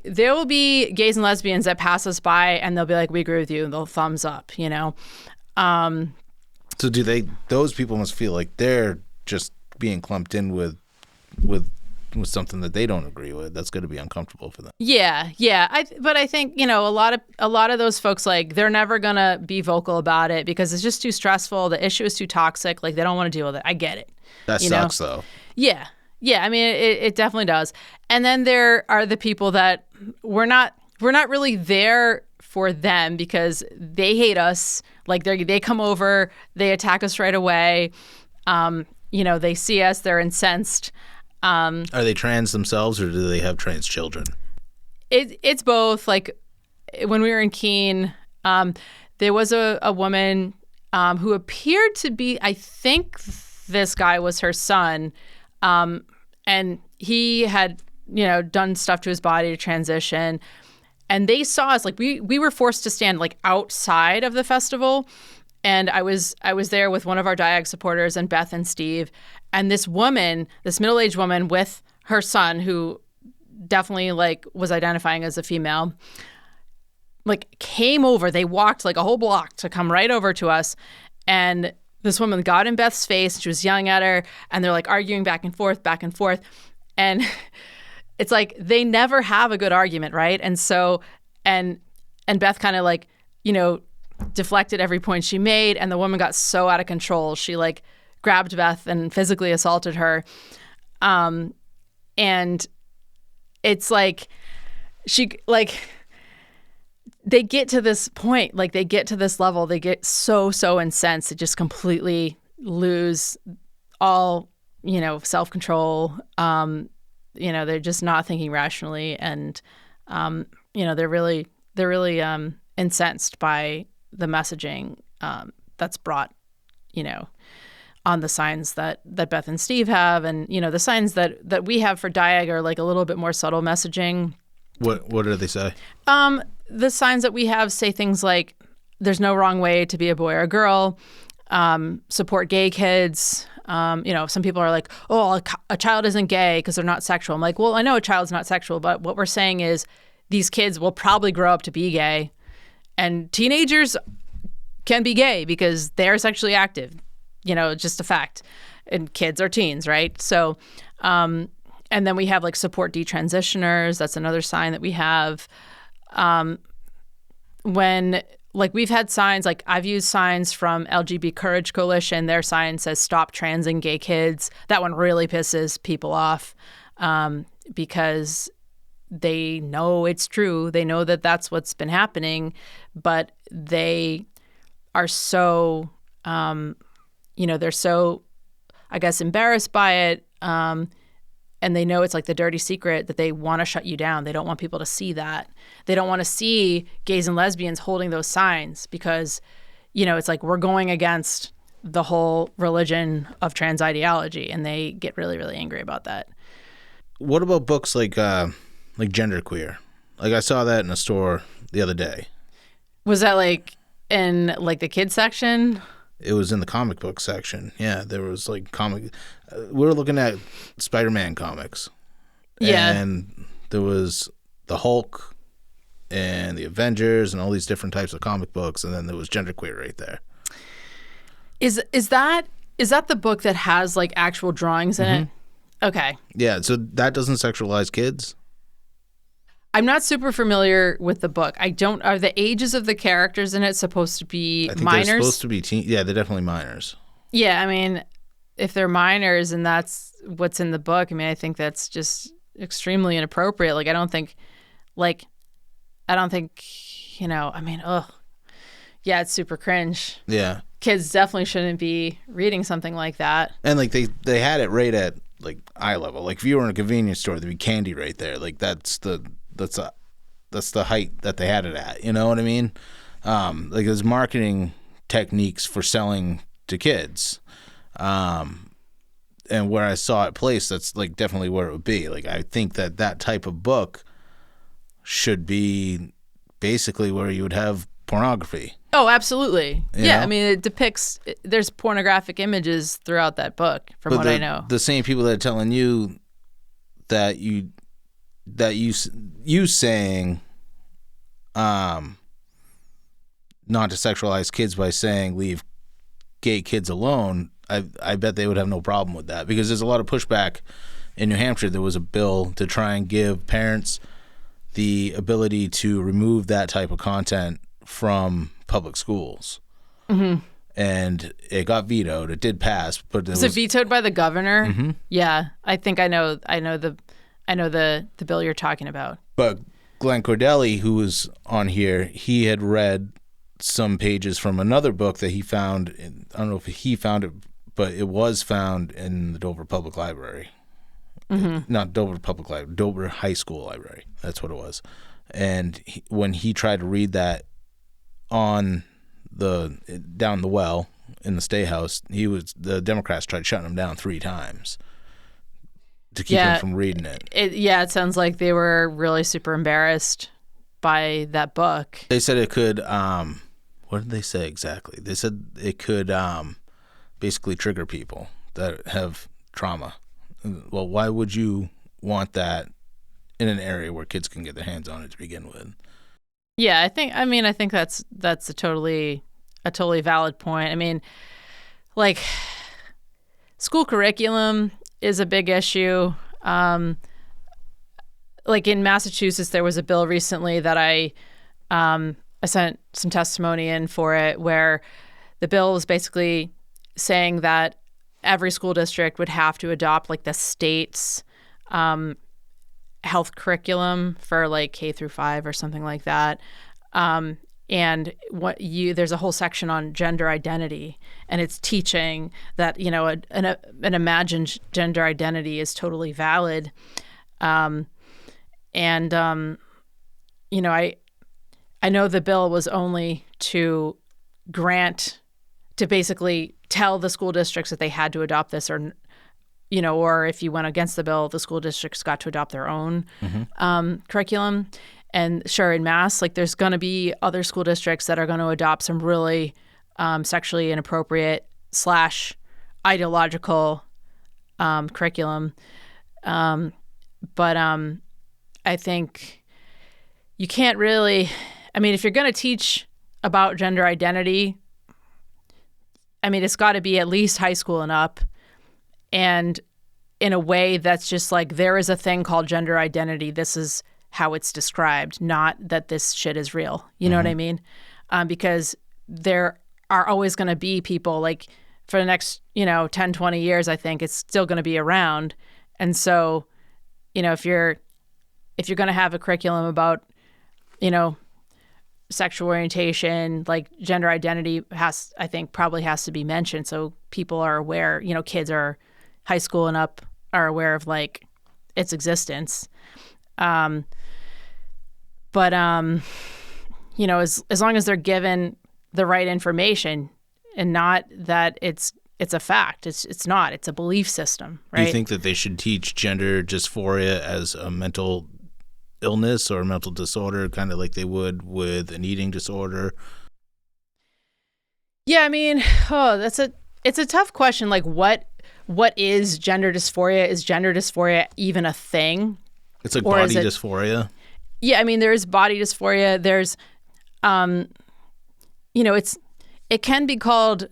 there will be gays and lesbians that pass us by and they'll be like, "We agree with you," and they'll thumbs up. So do those people must feel like they're just being clumped in with something that they don't agree with? That's going to be uncomfortable for them. Yeah. But I think a lot of those folks, like, they're never gonna be vocal about it because it's just too stressful. The issue is too toxic. Like, they don't want to deal with it. I get it. That sucks, though. Yeah. I mean, it definitely does. And then there are the people that we're not really there for them because they hate us. Like, they come over, they attack us right away. They see us, they're incensed. Are they trans themselves or do they have trans children? It's both. Like when we were in Keene, there was a woman who appeared to be, I think this guy was her son, and he had done stuff to his body to transition. And they saw us, like we were forced to stand like outside of the festival. And I was there with one of our Diag supporters and Beth and Steve. And this middle-aged woman with her son, who definitely like was identifying as a female, like came over. They walked like a whole block to come right over to us. And this woman got in Beth's face. She was yelling at her. And they're like arguing back and forth. And it's like they never have a good argument, right? And so, and Beth kind of like, deflected every point she made, and the woman got so out of control. She like grabbed Beth and physically assaulted her. And it's like they get to this point, like they get to this level, they get so incensed, they just completely lose all, self-control. They're just not thinking rationally, and they're really incensed by the messaging that's brought, on the signs that Beth and Steve have, and the signs that we have for Diag are like a little bit more subtle messaging. What do they say? The signs that we have say things like, "There's no wrong way to be a boy or a girl," support gay kids. Some people are like, "Oh, a child isn't gay because they're not sexual." I'm like, well, I know a child's not sexual, but what we're saying is these kids will probably grow up to be gay. And teenagers can be gay because they're sexually active, just a fact. And kids are teens, right? So, and then we have like support detransitioners. That's another sign that we have. When like we've had signs, like I've used signs from LGBT Courage Coalition. Their sign says "Stop transing gay kids." That one really pisses people off because they know it's true. They know that that's what's been happening, but they are so, they're so, I guess, embarrassed by it. And they know it's like the dirty secret that they want to shut you down. They don't want people to see that. They don't want to see gays and lesbians holding those signs because, it's like we're going against the whole religion of trans ideology, and they get really, really angry about that. What about books like Genderqueer? Like I saw that in a store the other day. Was that like in like the kids section? It was in the comic book section. Yeah, there was like comic. We were looking at Spider-Man comics. Yeah. And there was the Hulk and the Avengers and all these different types of comic books, and then there was Genderqueer right there. Is that the book that has like actual drawings in it? Okay. Yeah, so that doesn't sexualize kids? I'm not super familiar with the book. Are the ages of the characters in it supposed to be I think minors? they're supposed to be yeah, they're definitely minors. Yeah, I mean, if they're minors and that's what's in the book, I mean, I think that's just extremely inappropriate. Like, I don't think, I mean, yeah, it's super cringe. Yeah. Kids definitely shouldn't be reading something like that. And like they had it right at like eye level. Like if you were in a convenience store, there'd be candy right there. Like that's the height that they had it at. You know what I mean? Like there's marketing techniques for selling to kids. And where I saw it placed, that's like definitely where it would be. Like I think that type of book should be basically where you would have pornography. Oh, absolutely. You yeah, know? I mean, there's pornographic images throughout that book, from what I know. The same people that are telling you that you saying not to sexualize kids by saying leave gay kids alone, I bet they would have no problem with that, because there's a lot of pushback in New Hampshire. There was a bill to try and give parents the ability to remove that type of content from public schools. Mm-hmm. And it got vetoed. It did pass, but was it vetoed by the governor? Mm-hmm. Yeah, I think I know the bill you're talking about. But Glenn Cordelli, who was on here, he had read some pages from another book that he found. I don't know if he found it, but it was found in the Dover Public Library. Mm-hmm. Not Dover Public Library, Dover High School Library. That's what it was. And when he tried to read that on down the well in the State House, the Democrats tried shutting him down 3 times to keep him from reading it. It sounds like they were really super embarrassed by that book. They said it could, what did they say exactly? They said it could basically trigger people that have trauma. Well, why would you want that in an area where kids can get their hands on it to begin with? Yeah, I think that's a totally valid point. I mean, like, school curriculum is a big issue. Like in Massachusetts, there was a bill recently that I sent some testimony in for it, where the bill was basically saying that every school district would have to adopt like the state's health curriculum for like K through 5 or something like that. And there's a whole section on gender identity, and it's teaching that, an imagined gender identity is totally valid. I know the bill was only to basically tell the school districts that they had to adopt this, or if you went against the bill, the school districts got to adopt their own curriculum. And sure, in Mass, like there's going to be other school districts that are going to adopt some really sexually inappropriate / ideological curriculum. But I think you can't really, I mean, if you're going to teach about gender identity, I mean, it's got to be at least high school and up. And in a way that's just like, there is a thing called gender identity. This is how it's described, not that this shit is real. You know what I mean? because there are always going to be people like for the next, 10, 20 years, I think it's still going to be around. And so, if you're going to have a curriculum about, sexual orientation, like gender identity probably has to be mentioned. So people are aware, kids are high school and up are aware of like its existence. But as long as they're given the right information and not that it's a fact, it's not, it's a belief system, right? Do you think that they should teach gender dysphoria as a mental illness or a mental disorder, kind of like they would with an eating disorder? Yeah, I mean, it's a tough question. Like what is gender dysphoria? Is gender dysphoria even a thing? It's like body dysphoria. Yeah, I mean, there's body dysphoria. There's, it can be called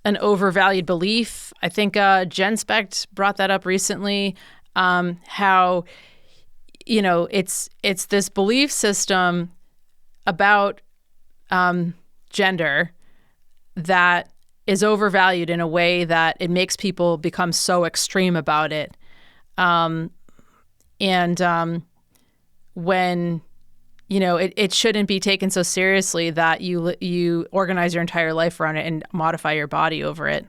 an overvalued belief. I think Jen Specht brought that up recently. How, it's this belief system about gender that is overvalued in a way that it makes people become so extreme about it. When it shouldn't be taken so seriously that you organize your entire life around it and modify your body over it.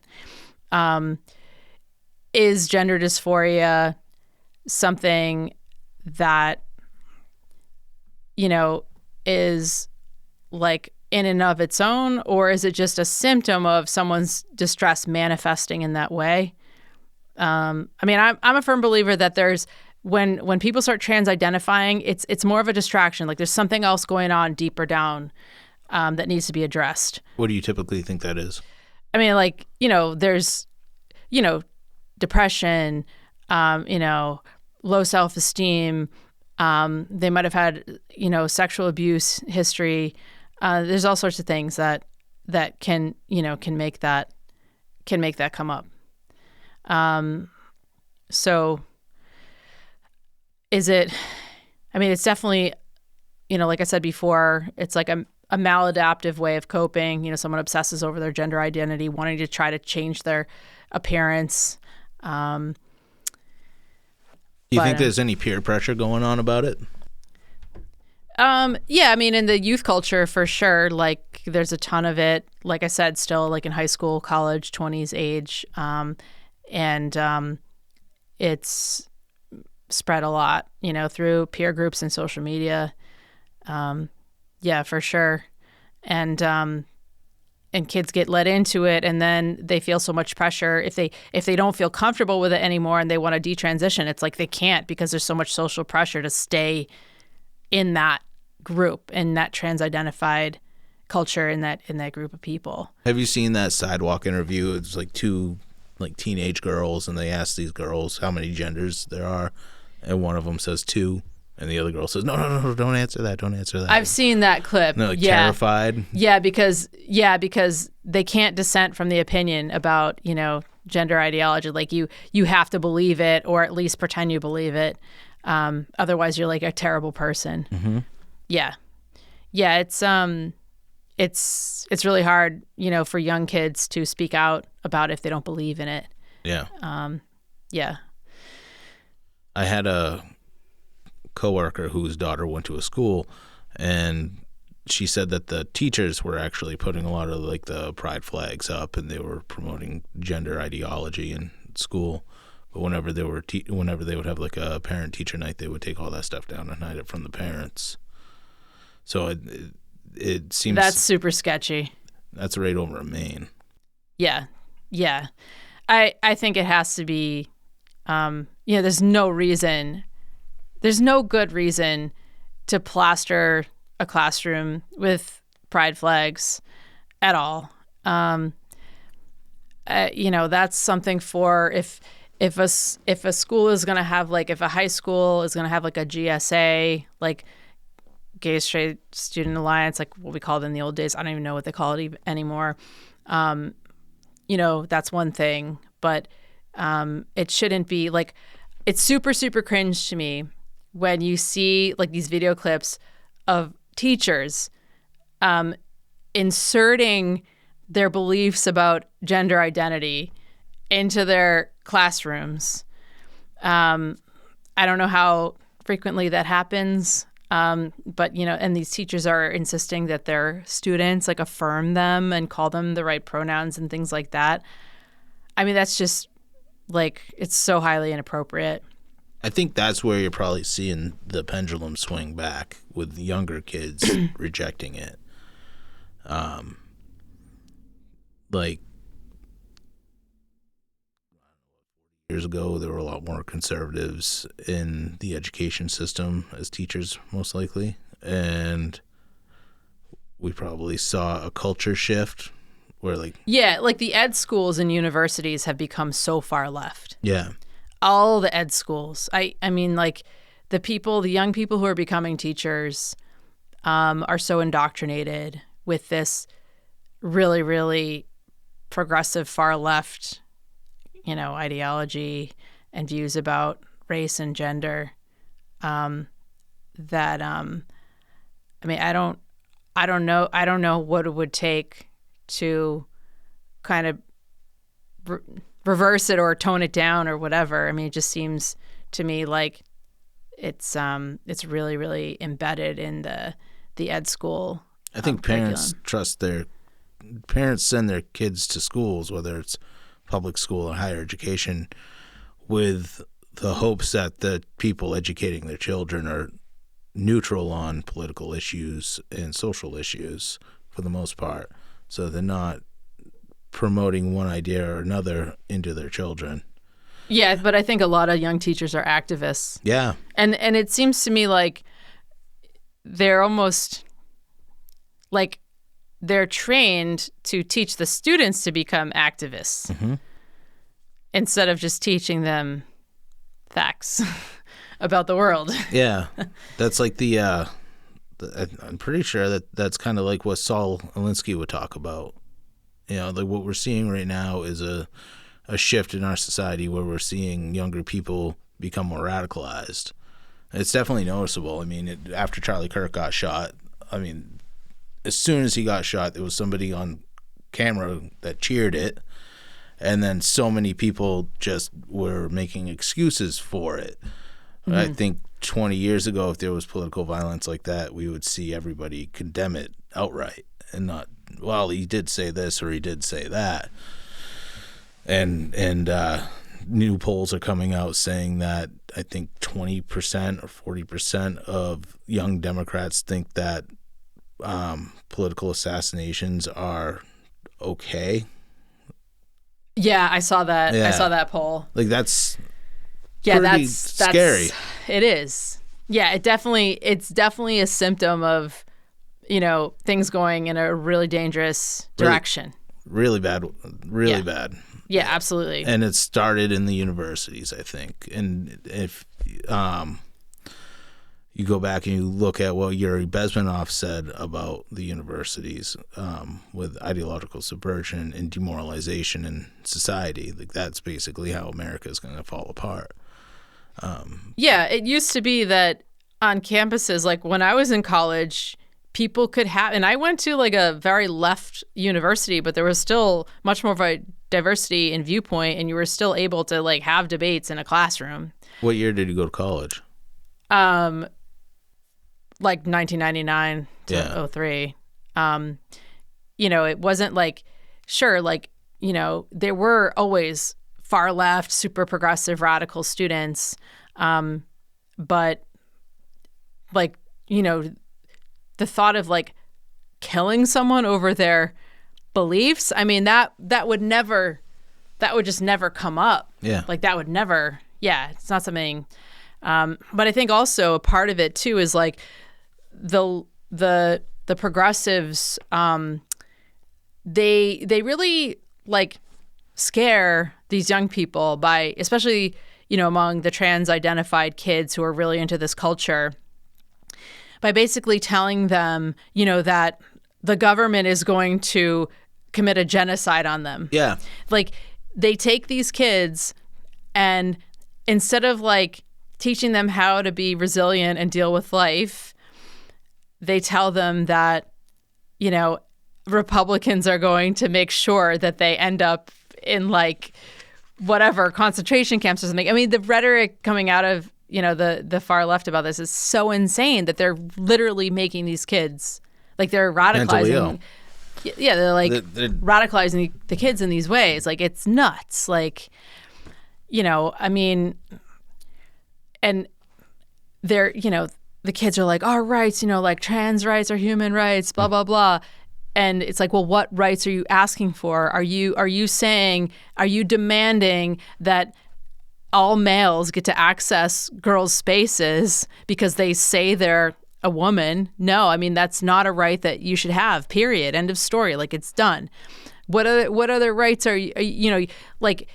Is gender dysphoria something that is like in and of its own, or is it just a symptom of someone's distress manifesting in that way? I mean, I'm a firm believer that there's when people start trans-identifying, it's more of a distraction. Like there's something else going on deeper down that needs to be addressed. What do you typically think that is? I mean, like, there's, depression, low self-esteem. They might have had, sexual abuse history. There's all sorts of things that can make that come up. So is it, I mean, it's definitely, like I said before, it's like a maladaptive way of coping. Someone obsesses over their gender identity, wanting to try to change their appearance. Do you think there's any peer pressure going on about it? Yeah, I mean, in the youth culture, for sure, like there's a ton of it. Like I said, still like in high school, college, 20s age. And it's spread a lot, through peer groups and social media. Yeah, for sure. And kids get led into it, and then they feel so much pressure. If they don't feel comfortable with it anymore and they want to detransition, it's like they can't because there's so much social pressure to stay in that group, in that trans-identified culture, in that group of people. Have you seen that sidewalk interview? It's like two teenage girls, and they ask these girls how many genders there are, and one of them says 2. And the other girl says, no, don't answer that. Don't answer that. I've seen that clip. No, terrified. Yeah, because they can't dissent from the opinion about, gender ideology. Like you have to believe it, or at least pretend you believe it. Otherwise you're like a terrible person. Mm-hmm. Yeah. Yeah, it's really hard, for young kids to speak out about it if they don't believe in it. Yeah. Yeah. I had a coworker whose daughter went to a school, and she said that the teachers were actually putting a lot of like the pride flags up, and they were promoting gender ideology in school. But whenever they would have like a parent teacher night, they would take all that stuff down and hide it from the parents. So it seems that's super sketchy. That's right over Maine. Yeah. I think it has to be. There's no good reason to plaster a classroom with pride flags at all. That's something for if a school is going to have if a high school is going to have like a GSA, like Gay Straight Student Alliance, like what we called it in the old days. I don't even know what they call it anymore. That's one thing, but it shouldn't be like, it's super, super cringe to me when you see like these video clips of teachers inserting their beliefs about gender identity into their classrooms. I don't know how frequently that happens, but, and these teachers are insisting that their students like affirm them and call them the right pronouns and things like that. I mean, that's just like, it's so highly inappropriate. I think that's where you're probably seeing the pendulum swing back with younger kids rejecting it. Like years ago, there were a lot more conservatives in the education system as teachers, most likely. And we probably saw a culture shift where like the ed schools and universities have become so far left. Yeah. All the ed schools. I mean, like the young people who are becoming teachers are so indoctrinated with this really, really progressive far left, ideology and views about race and gender that I mean, I don't know what it would take to kind of reverse it or tone it down or whatever. I mean, it just seems to me like it's really, really embedded in the ed school. I think parents parents send their kids to schools, whether it's public school or higher education, with the hopes that the people educating their children are neutral on political issues and social issues for the most part. So they're not promoting one idea or another into their children. Yeah, but I think a lot of young teachers are activists. Yeah. And it seems to me like they're almost like they're trained to teach the students to become activists instead of just teaching them facts about the world. Yeah. That's like I'm pretty sure that's kind of like what Saul Alinsky would talk about. Like what we're seeing right now is a shift in our society where we're seeing younger people become more radicalized. It's definitely noticeable. I mean, after Charlie Kirk got shot, I mean, as soon as he got shot, there was somebody on camera that cheered it. And then so many people just were making excuses for it. Mm-hmm. I think 20 years ago, if there was political violence like that, we would see everybody condemn it outright and not, well, he did say this or he did say that. And new polls are coming out saying that I think 20% or 40% of young Democrats think that political assassinations are okay. Yeah, I saw that. Yeah. I saw that poll. Like that's that's scary. It is. Yeah, it's definitely a symptom of, things going in a really dangerous direction. Really bad. Really bad. Yeah, absolutely. And it started in the universities, I think. And if you go back and you look at what Yuri Bezmenov said about the universities with ideological subversion and demoralization in society, like that's basically how America is going to fall apart. Yeah, it used to be that on campuses, like when I was in college, people could have, and I went to like a very left university, but there was still much more of a diversity in viewpoint, and you were still able to like have debates in a classroom. What year did you go to college? Like 1999 to 03. It wasn't like, sure, like, there were always far left, super progressive, radical students. But like, the thought of like killing someone over their beliefs, I mean, that would just never come up. Yeah. Like that would never, it's not something. But I think also a part of it too is like the progressives, they really like scare these young people by, especially, among the trans identified kids who are really into this culture, by basically telling them, that the government is going to commit a genocide on them. Yeah. Like they take these kids and instead of like teaching them how to be resilient and deal with life, they tell them that, Republicans are going to make sure that they end up in like whatever concentration camps or something. I mean, the rhetoric coming out of, the far left about this is so insane that they're literally making these kids, like they're radicalizing. Yeah, they're like radicalizing the kids in these ways. Like, it's nuts. Like, I mean, and they're, the kids are like, our rights, like trans rights are human rights, blah, blah, blah. And it's like, well, what rights are you asking for? Are you demanding that all males get to access girls' spaces because they say they're a woman? No, I mean, that's not a right that you should have, period. End of story. Like, it's done. What other rights are you, like,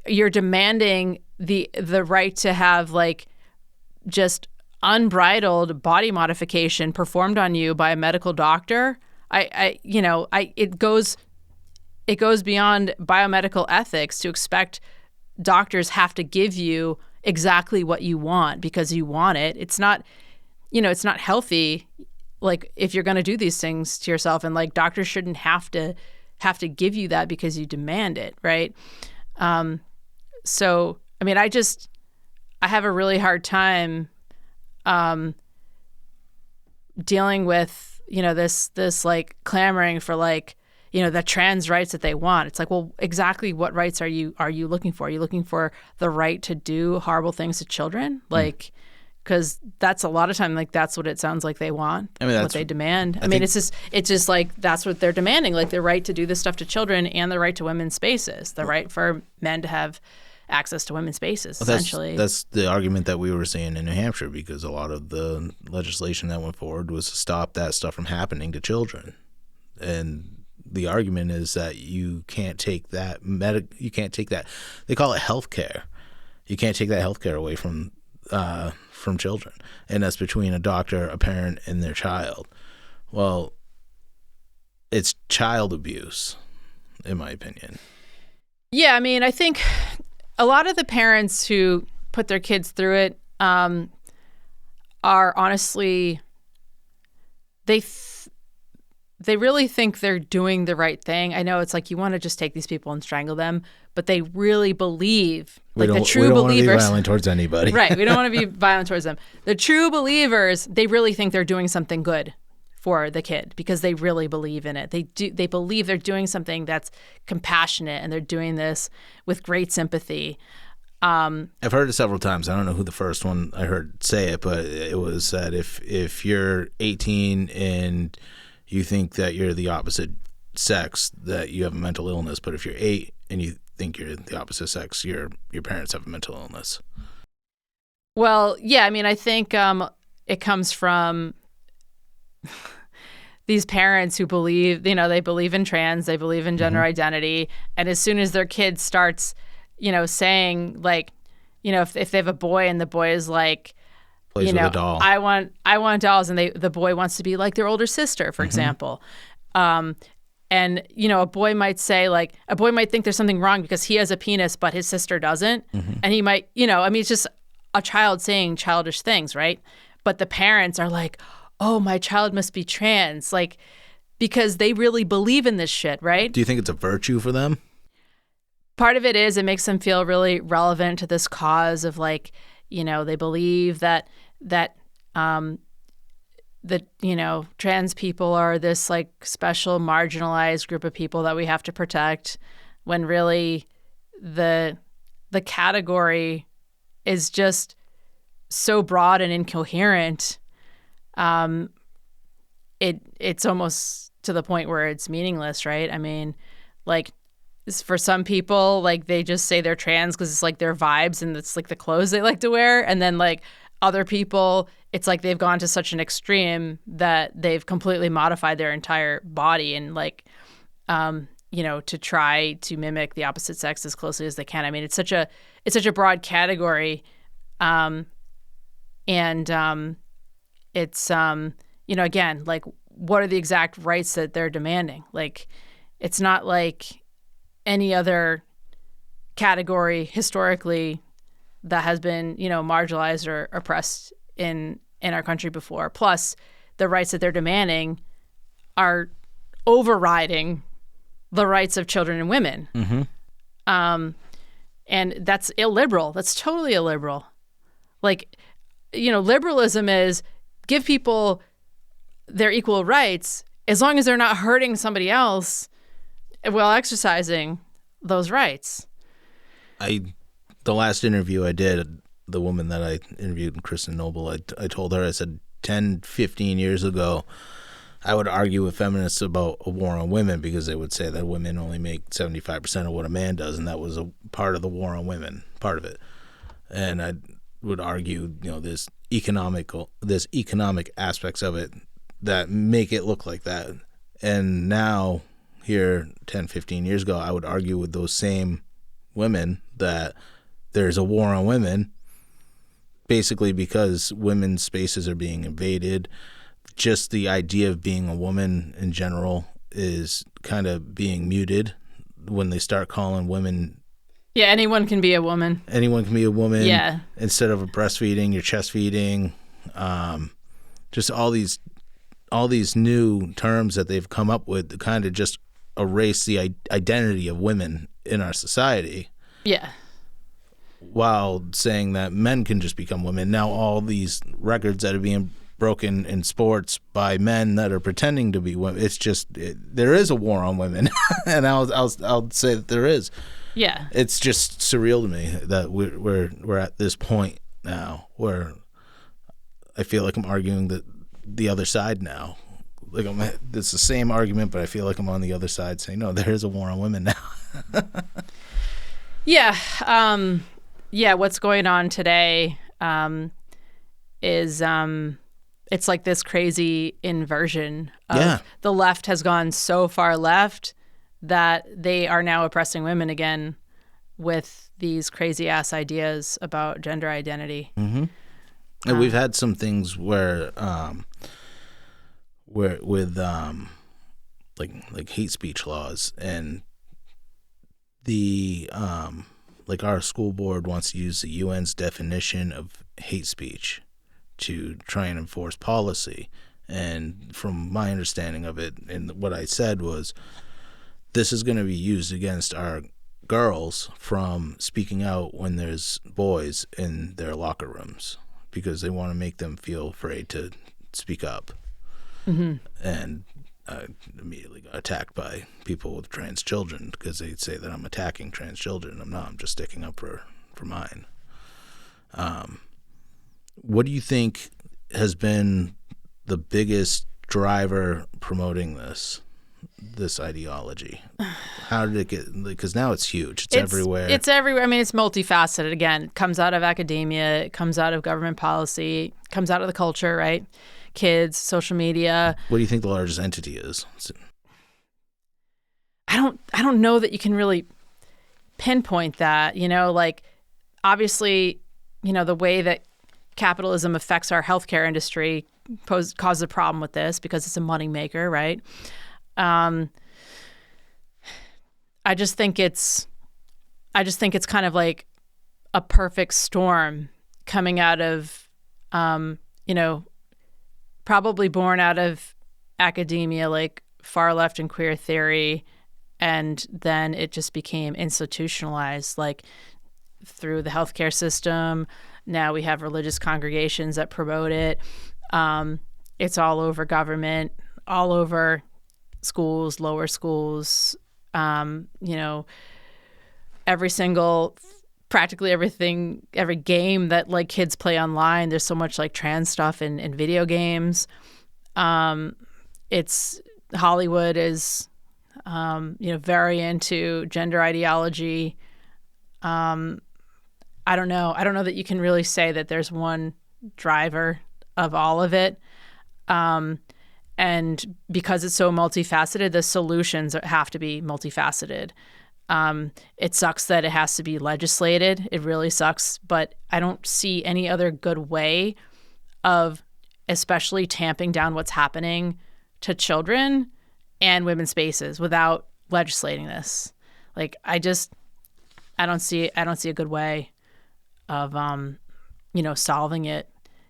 you're demanding the right to have like just unbridled body modification performed on you by a medical doctor? It goes beyond biomedical ethics to expect doctors have to give you exactly what you want because you want it. It's not, it's not healthy. Like, if you're going to do these things to yourself, and like doctors shouldn't have to give you that because you demand it, right? So, I mean, I have a really hard time dealing with, this like clamoring for like, the trans rights that they want. It's like, well, exactly what rights are you looking for? Are you looking for the right to do horrible things to children? Like, because that's a lot of time, like, that's what it sounds like they want. I mean, that's what they demand. I mean, it's just like, that's what they're demanding, like the right to do this stuff to children and the right to women's spaces, the right for men to have access to women's spaces, essentially. That's the argument that we were seeing in New Hampshire, because a lot of the legislation that went forward was to stop that stuff from happening to children. And the argument is that you can't take that they call it health care. You can't take that health care away from children. And that's between a doctor, a parent, and their child. Well, it's child abuse, in my opinion. Yeah, I mean, I think a lot of the parents who put their kids through it are honestly, they really think they're doing the right thing. I know it's like, you want to just take these people and strangle them, but they really believe, like the true believers. We don't want to be violent towards anybody. Right, we don't want to be violent towards them. The true believers, they really think they're doing something good for the kid because they really believe in it. They believe they're doing something that's compassionate, and they're doing this with great sympathy. I've heard it several times. I don't know who the first one I heard say it, but it was that if you're 18 and you think that you're the opposite sex, that you have a mental illness. But if you're 8 and you think you're the opposite sex, your parents have a mental illness. Well, yeah, I mean, I think it comes from these parents who believe, they believe in trans, they believe in gender identity. And as soon as their kid starts, saying like, if they have a boy and the boy is like, plays with a doll. I want dolls, and the boy wants to be like their older sister, for example. And, a boy might say, like, a boy might think there's something wrong because he has a penis, but his sister doesn't. And he might, I mean, it's just a child saying childish things, right? But the parents are like, oh, my child must be trans, like, because they really believe in this shit, right? Do you think it's a virtue for them? Part of it is, it makes them feel really relevant to this cause of, like, they believe that trans people are this like special marginalized group of people that we have to protect, when really the category is just so broad and incoherent. It's almost to the point where it's meaningless, right? I mean, like, for some people, like, they just say they're trans because it's like their vibes and it's like the clothes they like to wear. And then like other people, it's like they've gone to such an extreme that they've completely modified their entire body and like, to try to mimic the opposite sex as closely as they can. I mean, it's such a broad category. It's, again, like, what are the exact rights that they're demanding? Like, it's not like any other category historically that has been, marginalized or oppressed in our country before. Plus, the rights that they're demanding are overriding the rights of children and women. And that's illiberal. That's totally illiberal. Like, liberalism is give people their equal rights as long as they're not hurting somebody else while exercising those rights. The last interview I did, the woman that I interviewed, Kristen Noble, I told her, I said 10, 15 years ago, I would argue with feminists about a war on women because they would say that women only make 75% of what a man does, and that was a part of the war on women, part of it. And I would argue, there's economic aspects of it that make it look like that. And now, here 10, 15 years ago, I would argue with those same women that there's a war on women basically because women's spaces are being invaded. Just the idea of being a woman in general is kind of being muted when they start calling women. Yeah, anyone can be a woman. Anyone can be a woman. Yeah. Instead of a breastfeeding, you're chest feeding. Just all these new terms that they've come up with to kind of just erase the identity of women in our society. Yeah. While saying that men can just become women. Now all these records that are being broken in sports by men that are pretending to be women. It's just there is a war on women, and I'll say that there is. Yeah, it's just surreal to me that we're at this point now where I feel like I'm arguing the other side now. Like it's the same argument, but I feel like I'm on the other side saying no, there is a war on women now. Yeah, what's going on today is it's like this crazy inversion of the left has gone so far left that they are now oppressing women again with these crazy ass ideas about gender identity. Mm-hmm. And we've had some things where with like hate speech laws, and the like our school board wants to use the UN's definition of hate speech to try and enforce policy. And from my understanding of it, and what I said was, this is going to be used against our girls from speaking out when there's boys in their locker rooms because they want to make them feel afraid to speak up. Mm-hmm. And I immediately got attacked by people with trans children because they say that I'm attacking trans children. I'm not. I'm just sticking up for mine. What do you think has been the biggest driver promoting this ideology? How did it get? Because now it's huge. It's everywhere. It's everywhere. I mean, it's multifaceted. Again, it comes out of academia. It comes out of government policy. It comes out of the culture, right? Kids, social media. What do you think the largest entity is? I don't know that you can really pinpoint that. Like obviously, the way that capitalism affects our healthcare industry causes a problem with this because it's a moneymaker, right? I just think it's kind of like a perfect storm coming out of, probably born out of academia, like far left and queer theory, and then it just became institutionalized, like through the healthcare system. Now we have religious congregations that promote it. It's all over government, all over schools, lower schools, practically everything, every game that like kids play online. There's so much like trans stuff in video games. It's Hollywood is, very into gender ideology. I don't know. I don't know that you can really say that there's one driver of all of it. And because it's so multifaceted, the solutions have to be multifaceted. It sucks that it has to be legislated. It really sucks. But I don't see any other good way of especially tamping down what's happening to children and women's spaces without legislating this. Like, I don't see a good way of, solving it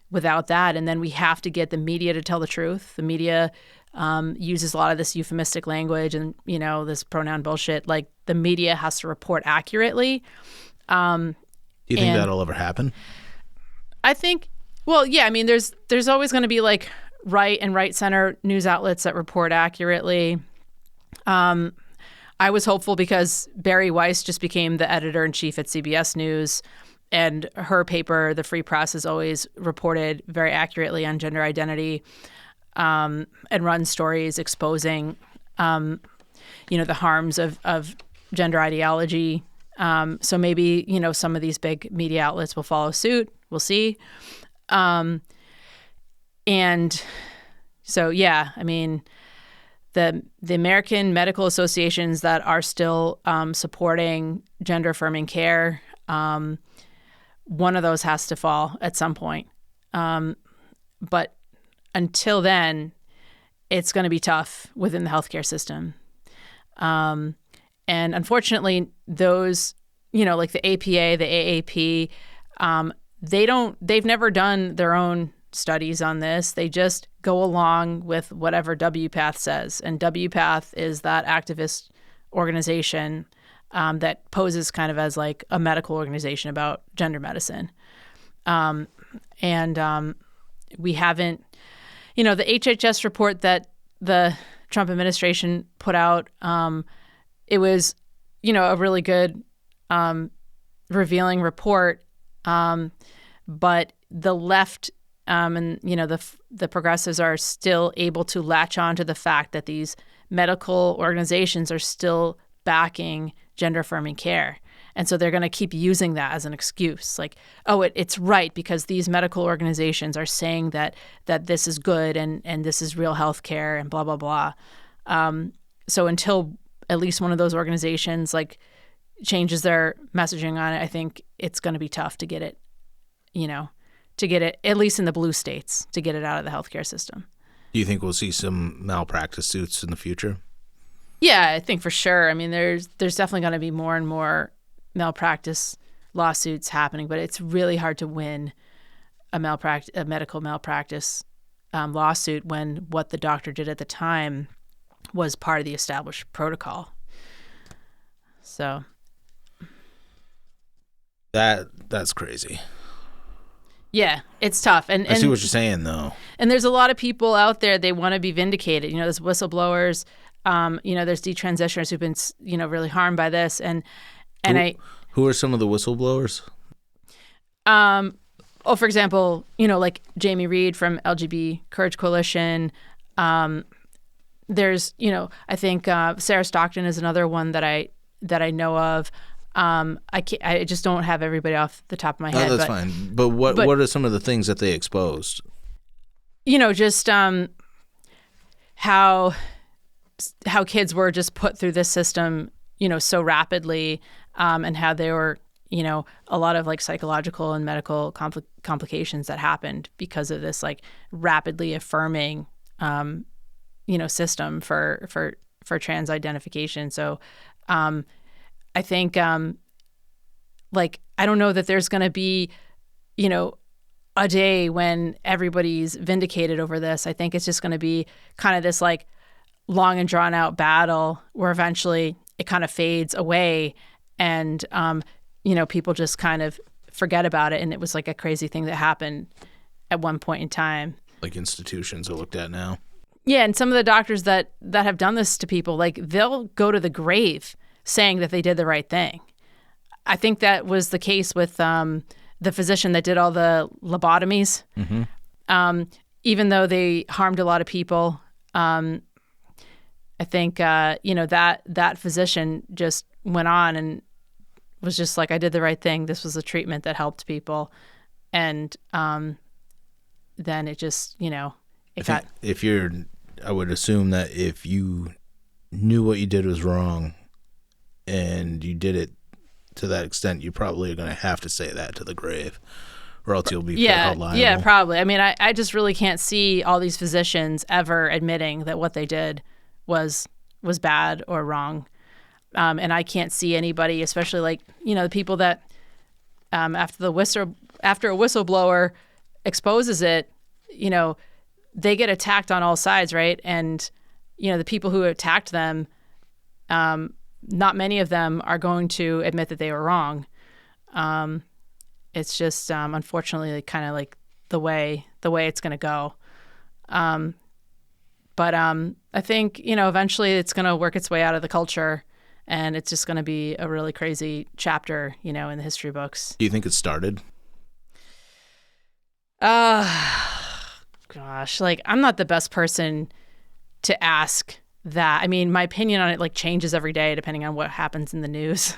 without that. And then we have to get the media to tell the truth. The media uses a lot of this euphemistic language and, this pronoun bullshit. Like, the media has to report accurately. Do you think that'll ever happen? I think, well, yeah, I mean, there's always going to be like right and right center news outlets that report accurately. I was hopeful because Barry Weiss just became the editor-in-chief at CBS News, and her paper, The Free Press, has always reported very accurately on gender identity, and run stories exposing, the harms of gender ideology. So maybe, some of these big media outlets will follow suit. We'll see. And so, yeah, I mean, the American medical associations that are still supporting gender affirming care, one of those has to fall at some point. But until then, it's going to be tough within the healthcare system. And unfortunately, those, like the APA, the AAP, they've never done their own studies on this. They just go along with whatever WPATH says. And WPATH is that activist organization that poses kind of as like a medical organization about gender medicine. We haven't, the HHS report that the Trump administration put out, it was, a really good revealing report. But the left and, the progressives are still able to latch on to the fact that these medical organizations are still backing gender affirming care. And so they're going to keep using that as an excuse, like, oh, it's right because these medical organizations are saying that this is good and this is real health care and blah, blah, blah. So until at least one of those organizations like changes their messaging on it, I think it's going to be tough to get it, at least in the blue states, to get it out of the healthcare system. Do you think we'll see some malpractice suits in the future? Yeah, I think for sure. I mean, there's definitely going to be more and more malpractice lawsuits happening, but it's really hard to win a medical malpractice lawsuit when what the doctor did at the time was part of the established protocol. So that's crazy. Yeah, it's tough. And I see what you're saying, though. And there's a lot of people out there, they want to be vindicated. There's whistleblowers, there's detransitioners who've been, really harmed by this. Who are some of the whistleblowers? For example, like Jamie Reed from LGBT Courage Coalition. There's, I think Sarah Stockton is another one that I know of. I just don't have everybody off the top of my head. No, that's fine. But what are some of the things that they exposed? Just how kids were just put through this system, so rapidly, and how there were, a lot of like psychological and medical complications that happened because of this like rapidly affirming, system for trans identification. So, I think, I don't know that there's going to be, a day when everybody's vindicated over this. I think it's just going to be kind of this like long and drawn out battle where eventually it kind of fades away and, people just kind of forget about it. And it was like a crazy thing that happened at one point in time. Like institutions are looked at now. Yeah. And some of the doctors that have done this to people, like they'll go to the grave saying that they did the right thing. I think that was the case with the physician that did all the lobotomies. Mm-hmm. Even though they harmed a lot of people, I think that physician just went on and was just like, I did the right thing. This was a treatment that helped people, and then it just I would assume that if you knew what you did was wrong and you did it to that extent, you probably are going to have to say that to the grave, or else you'll be held liable. Yeah, probably. I mean, I just really can't see all these physicians ever admitting that what they did was bad or wrong. And I can't see anybody, especially like, the people that after a whistleblower exposes it, they get attacked on all sides, right? And, the people who attacked them, not many of them are going to admit that they were wrong. It's just, unfortunately, kind of like the way it's going to go. But I think, eventually it's going to work its way out of the culture, and it's just going to be a really crazy chapter, in the history books. Do you think it started? Gosh, like, I'm not the best person to ask that. I mean, my opinion on it like changes every day depending on what happens in the news.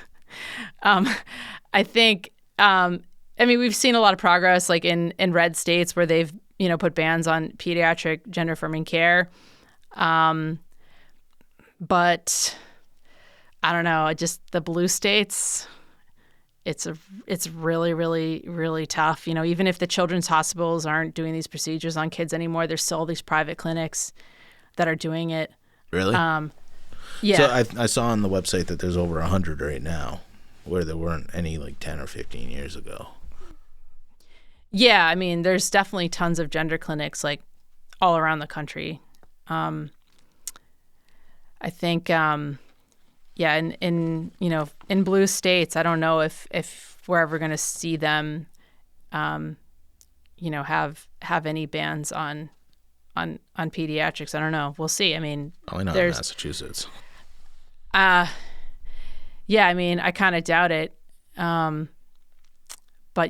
I think, we've seen a lot of progress like in red states where they've, put bans on pediatric gender affirming care. But I don't know, just the blue states, it's really, really, really tough. Even if the children's hospitals aren't doing these procedures on kids anymore, there's still these private clinics that are doing it. Really? Yeah. So I saw on the website that there's over 100 right now, where there weren't any like 10 or 15 years ago. Yeah, there's definitely tons of gender clinics like all around the country. I think, in blue states, I don't know if we're ever going to see them, have any bans on pediatrics. I don't know. We'll see. Probably not in Massachusetts. Yeah, I kind of doubt it. But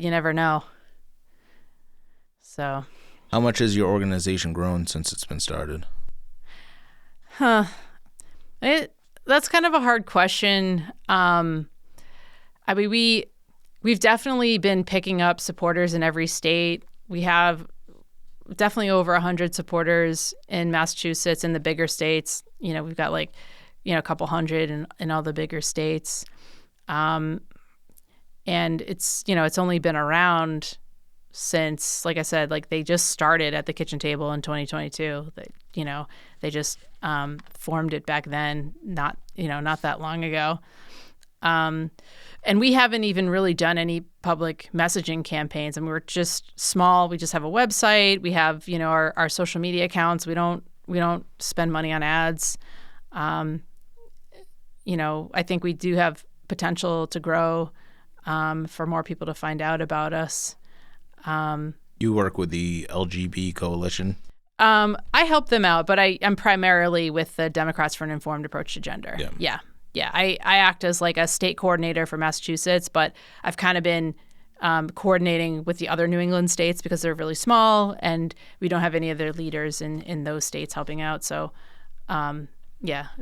you never know. So, how much has your organization grown since it's been started? That's kind of a hard question. We've definitely been picking up supporters in every state. We have definitely over 100 supporters in Massachusetts and the bigger states. We've got like, a couple hundred in all the bigger states. And it's, it's only been around since, like I said, like they just started at the kitchen table in 2022. They just formed it back then, not that long ago. And we haven't even really done any public messaging campaigns. We're just small. We just have a website. We have, our social media accounts. We don't spend money on ads. I think we do have potential to grow, for more people to find out about us. You work with the LGBT Coalition? I help them out, but I'm primarily with the Democrats for an Informed Approach to Gender. Yeah. I act as like a state coordinator for Massachusetts, but I've kind of been coordinating with the other New England states because they're really small and we don't have any other leaders in those states helping out. So, I've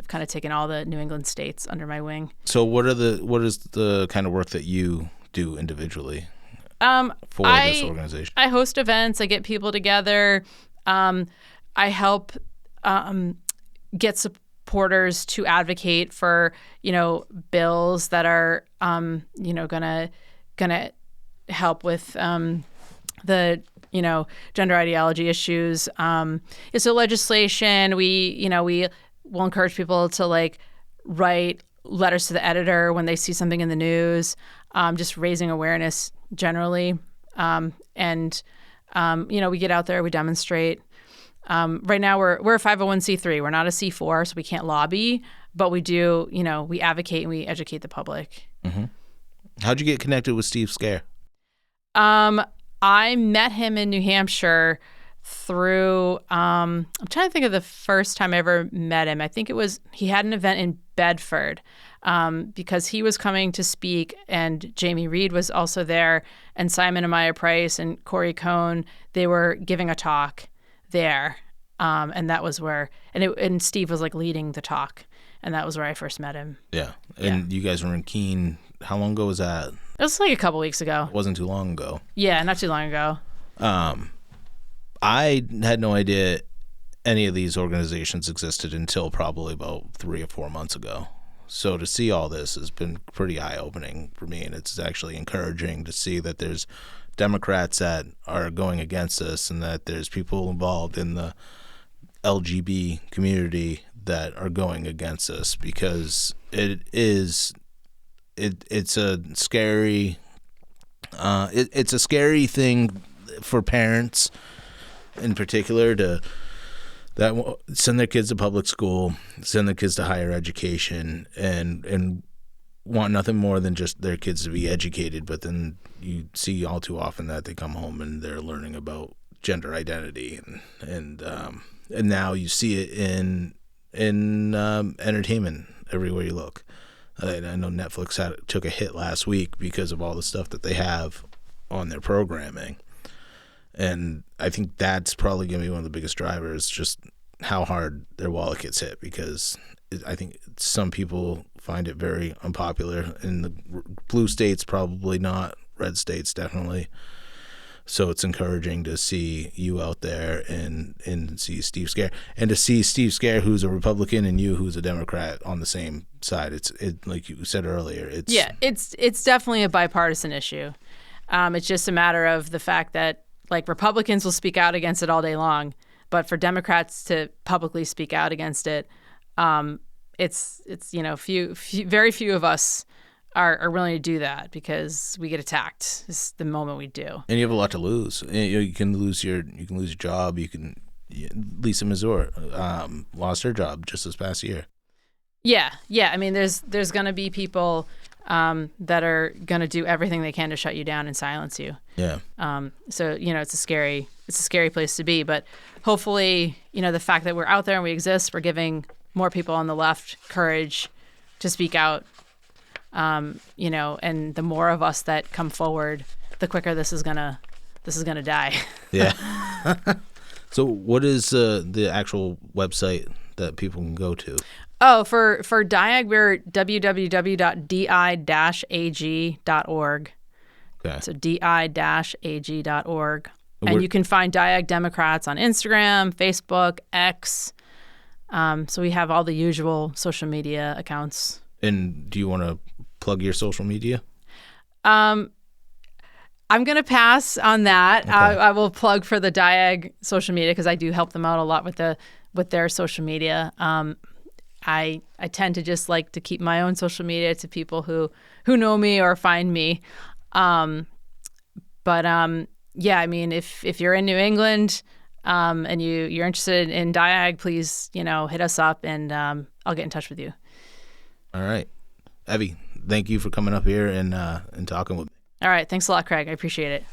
kind of taken all the New England states under my wing. So what is the kind of work that you do individually for this organization? I host events. I get people together. I help get supporters to advocate for, bills that are, gonna help with the, gender ideology issues. So legislation, we will encourage people to like write letters to the editor when they see something in the news, just raising awareness generally. We get out there, we demonstrate. Right now we're a 501c3. We're not a C4, so we can't lobby, but we do, we advocate and we educate the public. Mm-hmm. How'd you get connected with Steve Scare? I met him in New Hampshire through, I'm trying to think of the first time I ever met him. I think he had an event in Bedford, because he was coming to speak and Jamie Reed was also there and Simon Amaya Price and Corey Cohn, they were giving a talk there. And that was where, and Steve was like leading the talk, and that was where I first met him. Yeah. And you guys were in Keene. How long ago was that? It was like a couple weeks ago. It wasn't too long ago. Yeah, not too long ago. I had no idea any of these organizations existed until probably about 3 or 4 months ago. So to see all this has been pretty eye-opening for me, and it's actually encouraging to see that there's Democrats that are going against us and that there's people involved in the LGBT community that are going against us, because it's a scary it's a scary thing for parents in particular to send their kids to public school, send their kids to higher education, and want nothing more than just their kids to be educated. But then you see all too often that they come home and they're learning about gender identity, and now you see it in entertainment everywhere you look. I know Netflix took a hit last week because of all the stuff that they have on their programming. And I think that's probably going to be one of the biggest drivers, just how hard their wallet gets hit, because I think some people find it very unpopular. In the blue states, probably not. Red states, definitely. So it's encouraging to see you out there and see Steve Scare. And to see Steve Scare, who's a Republican, and you, who's a Democrat, on the same side. It's like you said earlier. It's definitely a bipartisan issue. It's just a matter of the fact that, like, Republicans will speak out against it all day long, but for Democrats to publicly speak out against it, it's very few of us are willing to do that because we get attacked. It's the moment we do. And you have a lot to lose. You can lose your job. Lisa Mazur lost her job just this past year. Yeah. I mean, there's going to be people that are going to do everything they can to shut you down and silence you. Yeah. So, it's a scary place to be. But hopefully, the fact that we're out there and we exist, we're giving more people on the left courage to speak out. And the more of us that come forward, the quicker this is gonna die. Yeah. So what is the actual website that people can go to? Oh, for DIAG, we're www.di-ag.org. Okay. So di-ag.org. And you can find DIAG Democrats on Instagram, Facebook, X. So we have all the usual social media accounts. And do you want to plug your social media? I'm going to pass on that. Okay. I will plug for the DIAG social media because I do help them out a lot with their social media. I tend to just like to keep my own social media to people who know me or find me. Yeah, I mean, if you're in New England and you're interested in DIAG, please, hit us up and I'll get in touch with you. All right. Evie, thank you for coming up here and talking with me. All right. Thanks a lot, Craig. I appreciate it.